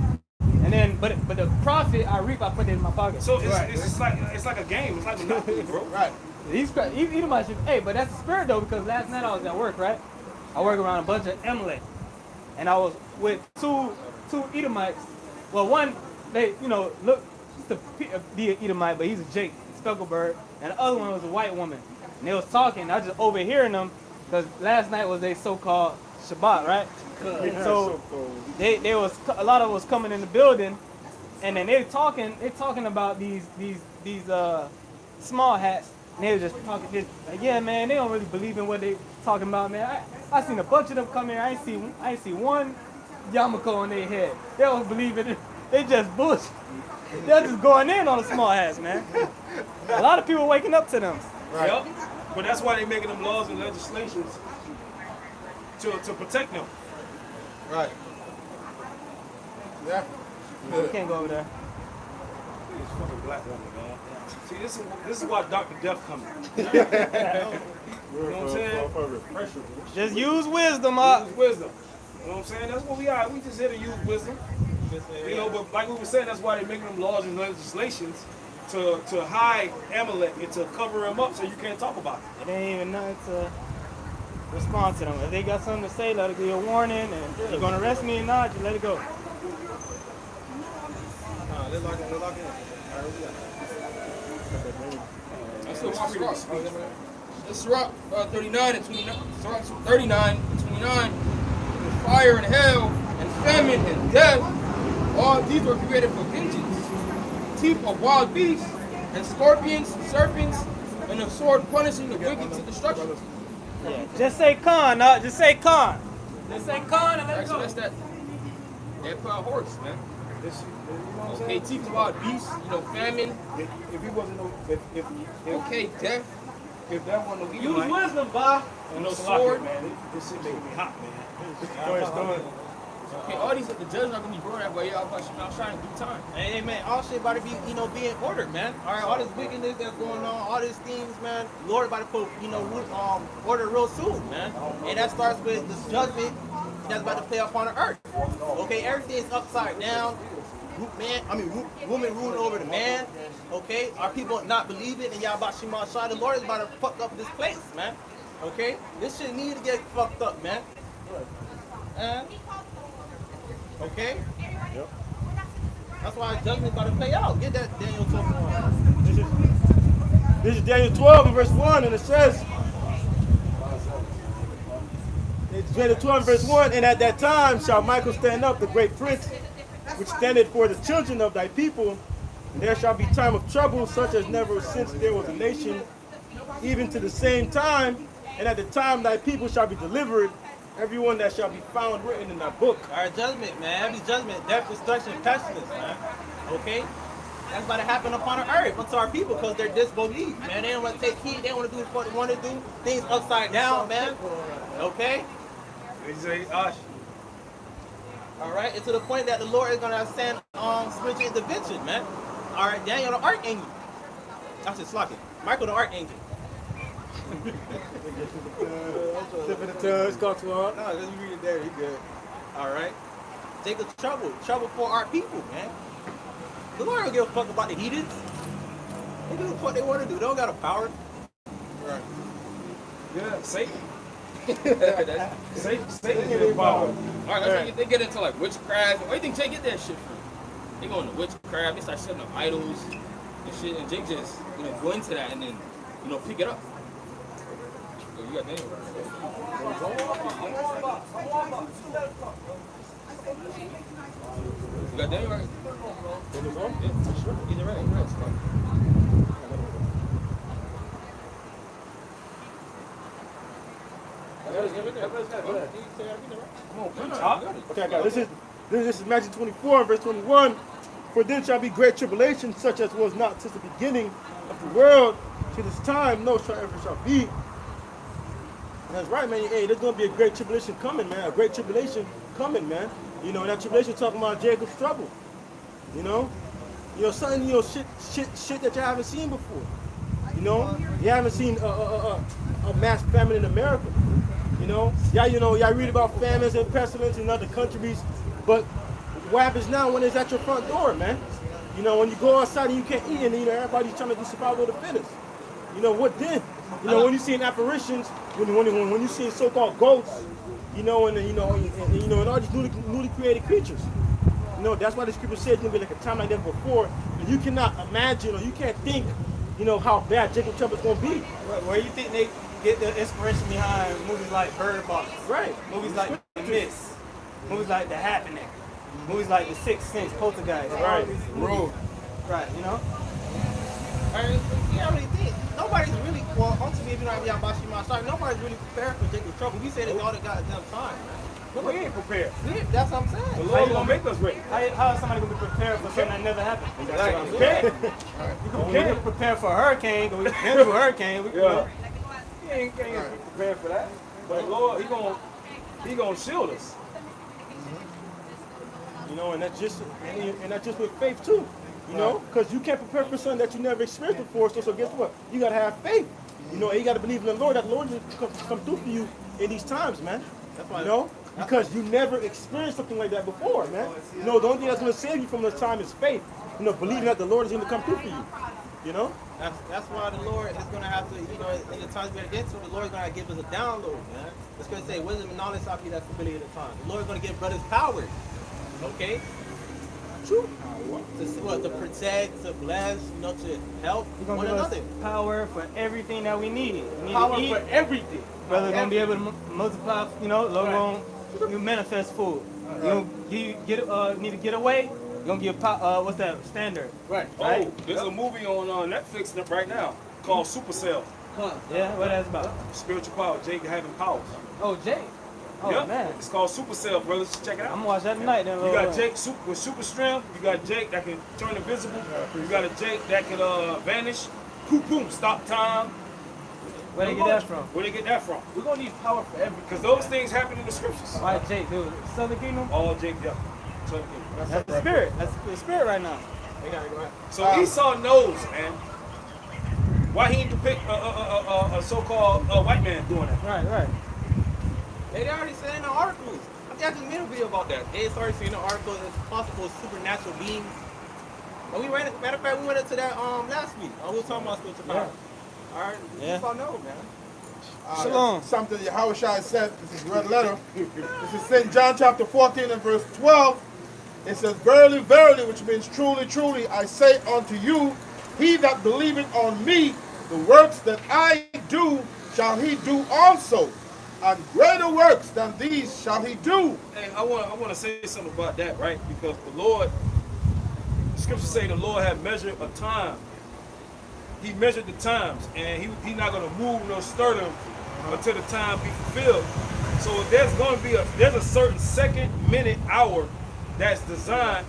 and then but the profit I reap, I put it in my pocket. So it's, Right. it's like a game. It's like Monopoly, bro. Right. Edomites should, hey, but that's the spirit though, because last night I was at work, right? I work around a bunch of Amalek, and I was with two Edomites. Well, one, they, look to be an Edomite, but he's a Jake, Specklebird, and the other one was a white woman. And they was talking, I was just overhearing them, because last night was their so-called Shabbat, right? So they was, a lot of us coming in the building, and then they talking about these small hats, and they were just talking, like, yeah, man, they don't really believe in what they talking about, man. I seen a bunch of them come here, I ain't see one yarmulke on their head. They don't believe in it. They just bullshit. They're just going in on the small hats, man. A lot of people waking up to them. Right. Yep. But that's why they're making them laws and legislations to protect them. Right. Yeah. We can't go over there. this fucking black woman, man. See, this is why Dr. Death coming. You know what I'm saying? Just use wisdom, up. Use wisdom. You know what I'm saying? That's what we are. We just here to use wisdom. You know, but like we were saying, that's why they're making them laws and legislations to hide Amalek and to cover him up so you can't talk about it. It ain't even nothing to respond to them. If they got something to say, let it be a warning, and you're gonna arrest me or not, just let it go. They're locking in. All right, That's still my Sirach. This Sirach 39 and 29. Sirach 39 and 29. With fire and hell and famine and death, all these were created for vengeance. Teeth of wild beasts and scorpions, serpents, and a sword punishing the wicked to destruction. Yeah, just say con, just say con. Just say con and let it So go. that's that. Empire horse, man. Okay, teeth of wild beasts, famine. If he wasn't no, Okay, death. if that wasn't no Use Edomite, wisdom, Bob. and no Salaki, sword. man, this shit making me hot, man. Okay, all these, the judges not gonna be brought out, but yeah, I'm trying to do time. Hey, man, all shit about to be, being ordered, man. All right, all this wickedness that's going on, all these things, man. Lord about to put, order real soon, man. And that starts with this judgment that's about to play upon the earth. Okay, everything's upside down. Woman ruling over the man. Okay, our people not believing in Yahweh Shema Shai. The Lord is about to fuck up this place, man. Okay, this shit need to get fucked up, man. Okay. Yep. That's why judgment about to play out. Get that Daniel 12. This is Daniel 12 and verse 1, and it says, it's Daniel 12 and verse 1, and at that time shall Michael stand up, the great prince, which standeth for the children of thy people, and there shall be time of trouble, such as never since there was a nation, even to the same time, and at the time thy people shall be delivered, everyone that shall be found written in that book. All right, judgment, man. Every judgment, death, destruction, pestilence, man. Okay? That's about to happen upon the earth unto our people because they're disbelief, man. They don't want to take heed. They don't want to do what they want to do. Things upside down, man. Okay? They say, Ash. All right? It's to the point that the Lord is going to send spiritual intervention, man. All right, Daniel the archangel. That's just Slocky. Michael the archangel. Tip of the tongue, it's called to all. No, just read it there. You good. All right. Jacob's trouble for our people, man. The Lord don't give a fuck about the heathens. They do what they want to do. They don't got a power. Right. Yeah, Satan. Satan get involved. All right, they get into like witchcraft. Where do you think Jake get that shit from? They go into witchcraft. They start setting up idols and shit, and Jake just go into that and then pick it up. So you got Daniel right. You got Daniel right. Yeah, sure. He's right. He's right. Okay, I got it. This is Matthew 24, verse 21. For then shall be great tribulation, such as was not since the beginning of the world to this time, no shall ever shall be. And that's right, man. Hey, there's gonna be a great tribulation coming, man. A great tribulation coming, man. And that tribulation talking about Jacob's trouble. Something, shit that you haven't seen before. You haven't seen a mass famine in America. Y'all read about famines and pestilence in other countries, but what happens now when it's at your front door, man? When you go outside and you can't eat, and everybody's trying to do survival of the fittest. What then? When you see apparitions, when you see so-called ghosts, and all these newly created creatures. That's why the scripture says it's gonna be like a time like that before, and you cannot imagine or you can't think, how bad Jacob trouble is gonna be. Where you think they get the inspiration behind movies like Bird Box? Right. Movies like The Mist. Movies like The Happening. Movies like The Sixth Sense, Poltergeist. Right. Road. Right, I really think nobody's really, well, ultimately, if you know how to be my side, nobody's really prepared for Jacob's trouble. We say that all the goddamn time, man. We ain't prepared. That's what I'm The saying. Lord gonna make us ready. How is somebody going to be prepared for something that never happened? You can't. We can prepare for a hurricane, because we've been through a hurricane. Yeah. He ain't prepared for that. But Lord, he gonna shield us. And that's just with faith too. You know, because you can't prepare for something that you never experienced before. So guess what? You gotta have faith. You know, and you gotta believe in the Lord. That the Lord will come through for you in these times, man. That's why, You know, because you never experienced something like that before, man. You know, the only thing that's gonna save you from this time is faith. You know, believing that the Lord is gonna come through for you. You know. That's why the Lord is going to have to, you know, in the times we're against him, the Lord's going to give us a download, man. It's going to say, wisdom and knowledge shall be that stability of the time. The Lord's going to give brothers power, okay? True. To protect, to bless, you know, to help He's gonna one give another. us power for everything that we need. We need Power to eat. for everything. Brother's gonna be able to multiply. You know, Lord gonna manifest food. You need to get away. You're gonna give what's that standard? Right. Right. Oh, there's a movie on Netflix right now called Supercell. Huh. Yeah, what that's about? Spiritual power, Jake having powers. Oh, Jake. Oh Yep. man, It's called Supercell, brothers. Check it I'm out. gonna watch that tonight. Then You got Jake with super strength. You got Jake that can turn invisible. You got a Jake that can vanish. Boom, boom, stop time. Where they get that from? Where they get that from? We're going to need power for everything. Because those things happen in the scriptures. Why Jake? Dude, Southern Kingdom. All Jake, yeah. So, That's the spirit. That's the spirit right now. So Esau knows, man. Why he didn't pick a so-called white man doing that? Right. They already said in the articles. I actually made a video about that. They started seeing the articles as possible supernatural beings. And matter of fact, we went into that last week. We were talking about spiritual power. All right, Yeah. just all know, man. Shalom. Something Yahushua said, this is red letter. This is St. John chapter 14 and verse 12. It says, verily, verily, which means truly, truly, I say unto you, he that believeth on me, the works that I do, shall he do also. And greater works than these shall he do. And I want to say something about that, right? Because the scriptures say the Lord had measured a time. He measured the times, and he's not going to move nor stir them until the time be fulfilled. So there's going to be there's a certain second, minute, hour that's designed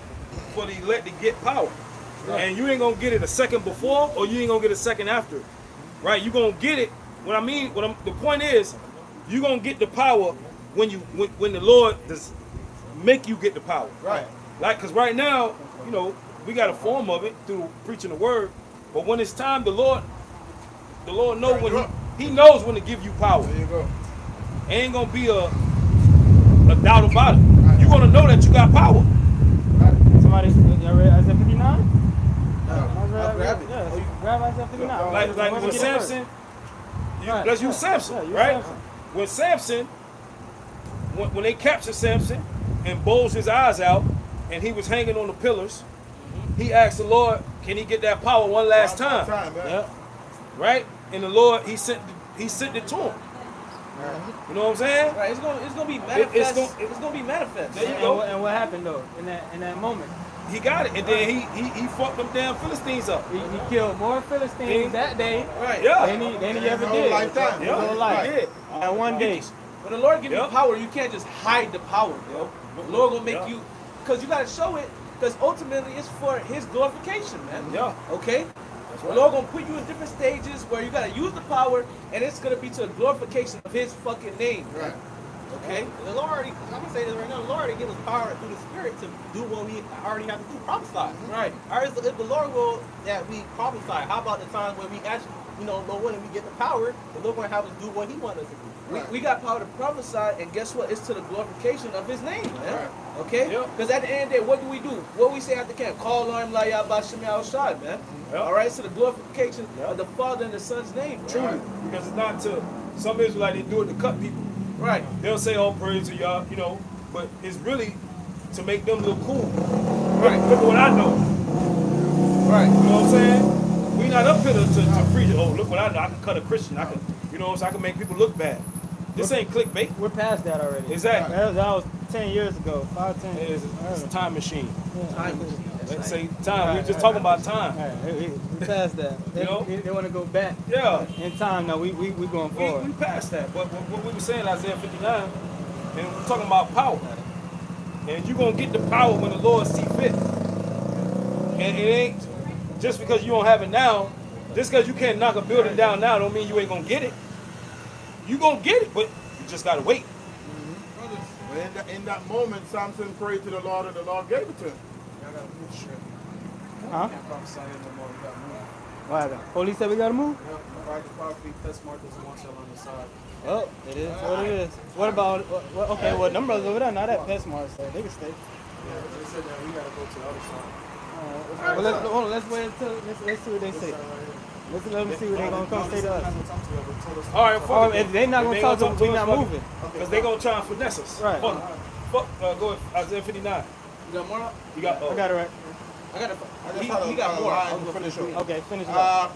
for the elect to get power. And you ain't going to get it a second before, or you ain't going to get a second after, right? You're going to get it. The point is, you're going to get the power when the Lord does make you get the power. Right. Like, because right now, you know, we got a form of it through preaching the word. But when it's time, the Lord knows when he knows when to give you power. There you go. Ain't gonna be a doubt about it. You're gonna know that you got power. Somebody, y'all read Isaiah 59? I'll grab it. Yeah, you grab Isaiah 59. Like Whoever when get it Samson, Right. let's use Samson, Yeah, use right? Samson. When Samson, when they captured Samson and bulged his eyes out, and he was hanging on the pillars, he asked the Lord, can he get that power one last time? Yeah. Right? And the Lord, he sent it to him. You know what I'm saying? Right, it's gonna be manifest. It's gonna be manifest. There you And go. what happened though in that moment? He got it, and then he fucked them damn Philistines up. He killed more Philistines that day Right. Yeah. than he ever whole did. lifetime. His whole life. He did. At one day. When the Lord give you Yep. power, you can't just hide the power, yo. The Lord gonna make you, because you gotta show it, because ultimately it's for His glorification, man. Yeah. Okay. The Lord gonna put you in different stages where you gotta use the power, and it's gonna be to the glorification of His fucking name. Right. Okay. The Lord already, I'm gonna say this right now, the Lord already give us power through the Spirit to do what we already have to do, prophesy. Right. All right, so if the Lord will that we prophesy, how about the times when we actually, you know, Lord willing, we get the power, the Lord gonna have us do what He wants us to do. We got power to prophesy, and guess what? It's to the glorification of His name, man. Right. Okay? Yep. Because at the end of the day, what do? What we say at the camp? Call on Him, La Yahba Shem Yahushai, man. Yep. All right? So the glorification Yep. of the Father and the Son's name. Truly. Because it's not to, some Israelites, they do it to cut people. Right. They'll say, oh, praise to y'all, you know, but it's really to make them look cool. Right. Look at what I know. Right. You know what I'm saying? We not up here to preach, oh, look what I know. I can cut a Christian. I can, you know what I'm saying? I can make people look bad. This ain't clickbait. We're past that already. Exactly. That was 10 years ago. 5, 10 years. It's a time machine. Time machine. Let's say time. We're just talking about time. We passed that. They, You know? they want to go back Yeah. in time. No, we going forward. We passed that. But what we were saying, Isaiah 59, and we're talking about power. And you're going to get the power when the Lord see fit. And it ain't just because you don't have it now, just because you can't knock a building down now don't mean you ain't going to get it. You're going to get it, but you just got to wait. But in that moment, Samson prayed to the Lord, and the Lord gave it to him. Huh? Can't prophesy here no more. We got moved. What happened? Police said we gotta move? Private property, PetSmart, there's one sale on the side. Oh, it is what it is. What about, okay, well, them brothers over there, not at PetSmart, so they can stay. Yeah, they said that we gotta go to the other side. Well, let's wait until, let's see what they say. Let's let them see what they're gonna come say to us. All right, fuck it. If they not gonna talk to us, we not moving. Because they gonna try and finesse us. Right. Fuck it. Fuck, go with Isaiah 59. You got more? You got, I got it right. I got He got more. I'll finish up. Okay, finish it up.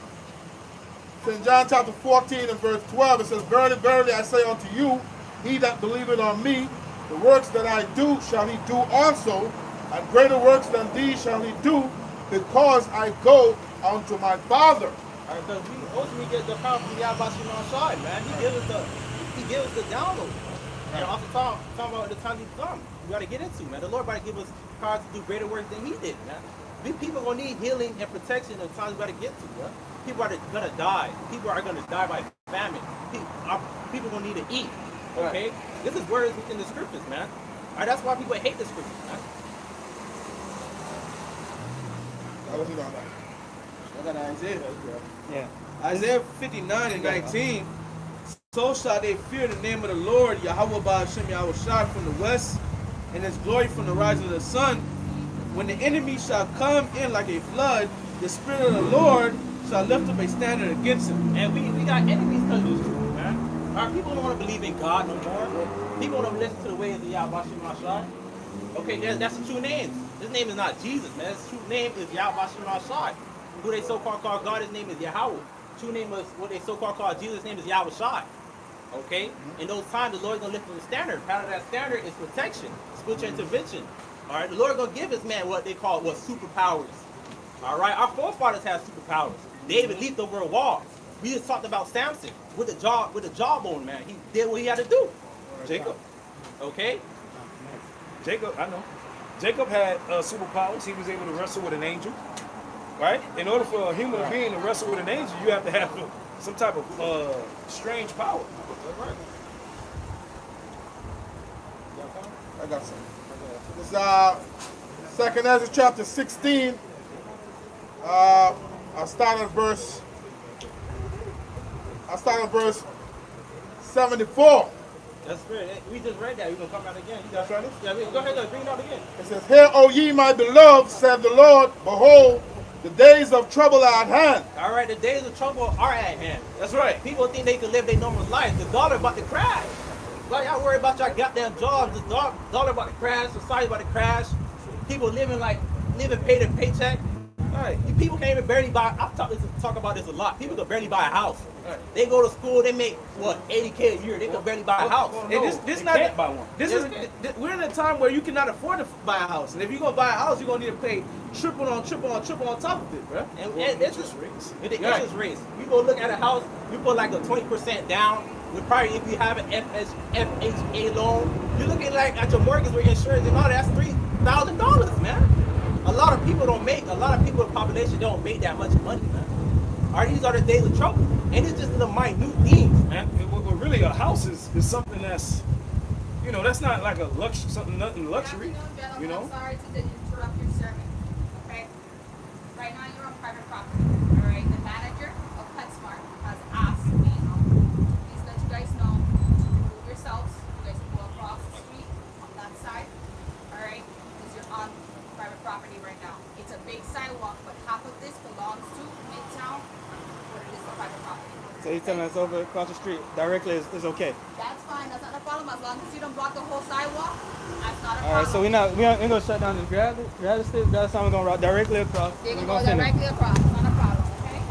In John chapter 14 and verse 12, it says, Verily, verily, I say unto you, he that believeth on me, the works that I do shall he do also, and greater works than these shall he do, because I go unto my Father. Because we ultimately get the power from Yahweh Shema side, man. He gives us the download. And also talking about the time he come. We gotta get into, man. The Lord about to give us power to do greater works than he did, man. We people gonna need healing and protection in times we gotta get to, man. People are gonna die. People are gonna die by famine. People gonna need to eat. Okay? This is words within the scriptures, man. All right, that's why people hate the scriptures, man. I got Isaiah. Yeah. Isaiah 59 and 19. So shall they fear the name of the Lord, Yahweh Ba'ashem Yahweh Shai from the west, and his glory from the rising of the sun. When the enemy shall come in like a flood, the Spirit of the Lord shall lift up a standard against him. And we got enemies because of this truth, man. Our people don't want to believe in God no more. People don't listen to the ways of Yahweh Shema Shai. Okay, that's the true name. His name is not Jesus, man. His true name is Yahweh Shema Shai. Who they so-called call God, his name is Yahweh. True name is what they so-called call Jesus, his name is Yahweh Shai. Okay? In those times, the Lord's going to lift up the standard. Part of that standard is protection, spiritual intervention. All right? The Lord going to give his man what they call superpowers. All right? Our forefathers had superpowers. David leaped over a wall. We just talked about Samson with the jawbone, man. He did what he had to do. Jacob. Okay? Jacob, I know. Jacob had superpowers. He was able to wrestle with an angel. Right? In order for a human being to wrestle with an angel, you have to have some type of strange power. I got some. This is 2nd Ezra chapter 16. I'll start at verse 74. That's good. We just read that. We're going to come out again. You got it? Yeah, go ahead. Bring it out again. It says, Hear, O ye my beloved, said the Lord, behold, the days of trouble are at hand. All right, the days of trouble are at hand. That's right. People think they can live their normal life. The dollar about to crash. Why y'all worry about y'all goddamn jobs? The dollar about to crash. Society about to crash. People living pay to paycheck. All right, you people can't even barely buy. I've talk about this a lot. People can barely buy a house. Right. They go to school. They make what, 80K a year. They can barely buy a house. And this not buy one. We're in a time where you cannot afford to buy a house, and if you're gonna buy a house, you're gonna need to pay triple on top of it, bro. And interest rates. Interest rates. You go look at a house. You put like a 20% down. With probably if you have an FHA loan, you're looking like at your mortgage with insurance and all that's $3,000, man. A lot of people in the population don't make that much money, man. All right, these are the days of trouble. And it's just the minute things, man. Well, really, a house is something that's, that's not like a nothing luxury, I'm sorry to interrupt your sermon, okay? Right now you're on private property, all right? The manager of PetSmart has asked me, please let you guys know to remove yourselves. You guys can go across the street on that side, all right? Because you're on private property right now. It's a big sidewalk, but half of this belongs to Midtown, but it is the private property. So he's telling us over across the street directly is okay. That's fine. That's not a problem. As long as you don't block the whole sidewalk, that's not a problem. All right, so we ain't gonna shut down this grab the sticks. That's how we're gonna route directly across. You're gonna go directly across. It's not a problem, okay?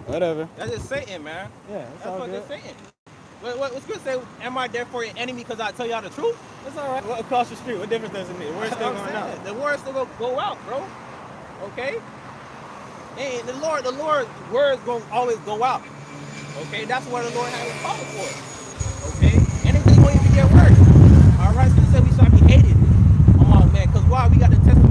Whatever. That's just Satan, man. Yeah, that's all good. Satan. What's good to say? Am I therefore your enemy because I tell y'all the truth? That's all right. Well, across the street, what difference does it make? Word's still going out. The word's still gonna go out, bro. Okay. And the Lord's words gonna always go out. Okay, that's what the Lord has a call for. Okay, anything gonna even get worse. All right, so he said we shall be hated. Oh man, because why? We got the testimony.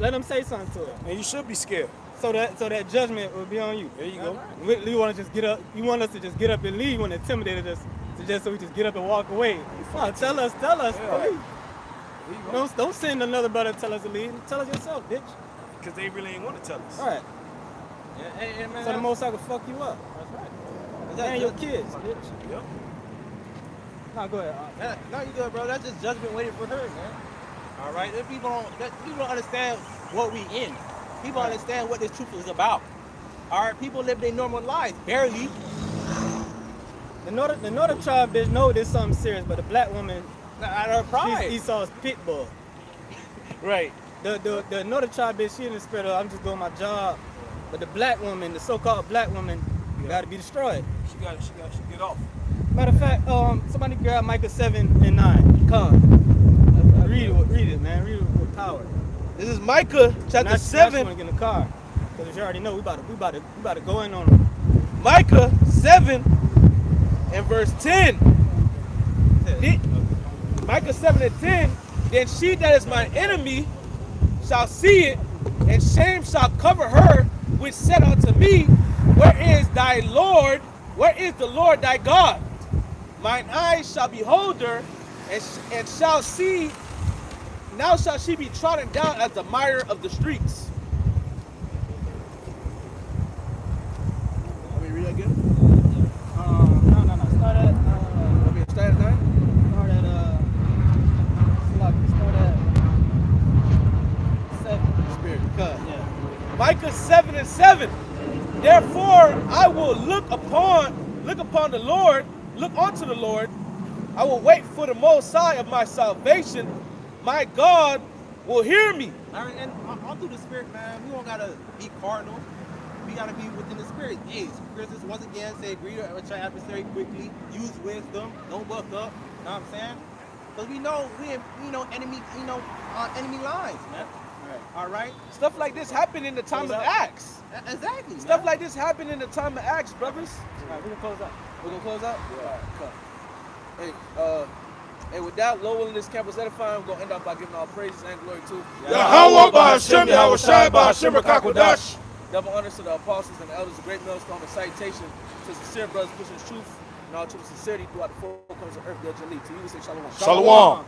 Let them say something to it. And you should be scared. So that judgment will be on you. There you go. You want to just get up? You want us to just get up and leave? You want to intimidate us to just so we just get up and walk away? No, tell us. Yeah. Please. Don't send another brother to tell us to leave. Tell us yourself, bitch. Because they really ain't want to tell us. All right. Yeah, man, So the Most High can fuck you up. that's And your kids, bitch. Yep. No, go ahead. No, you good, bro. That's just judgment waiting for her, man. All right, if people don't understand what we in. People understand what this truth is about. All right, people live their normal lives, barely. The Northern tribe bitch know there's something serious, but the black woman, Out of her pride. she's Esau's pit bull. Right. The Northern tribe bitch, she in the spirit of I'm just doing my job, but the black woman, the so-called black woman, got to be destroyed. She got get off. Matter of fact, somebody grab Micah 7 and 9. Come, read it, man. Read it with power. This is Micah chapter Now 7. you want to get in the car, because you already know we about to go in on them. Micah 7 and verse 10. Micah 7 and 10. Then she that is mine enemy shall see it, and shame shall cover her, which said unto me, Where is thy Lord? Where is the Lord thy God? Mine eyes shall behold her, and shall see. Now shall she be trodden down as the mire of the streets. Let me read that again. No. Start at. Start at 9. Start at 7. Spirit, cut. Yeah. Micah 7 and 7. Therefore I will look upon the Lord, look unto the Lord. I will wait for the Most High of my salvation. My God will hear me. And all through the Spirit, man, we don't gotta be carnal. We gotta be within the Spirit. Hey, Christmas once again say, greet your adversary quickly. Use wisdom. Don't buck up. You know what I'm saying? Because we know enemy lines, man. All right. Stuff like this happened in the time of Acts. Exactly. Stuff like this happened in the time of Acts, brothers. All right, we're gonna close out. We're gonna close out. Yeah. Hey, with that, Low Wilderness Campus Edifying, we're gonna end up by giving all praises and glory to Yahweh Ba'Hashem, Yahweh Shai Ba'Hashem Rakakwadash. double honors to the apostles and the elders of Great Millstone, and citation to sincere brothers pushing truth and all truth and sincerity throughout the four corners of earth, judge and lead. To you, we say shalom. Shalom.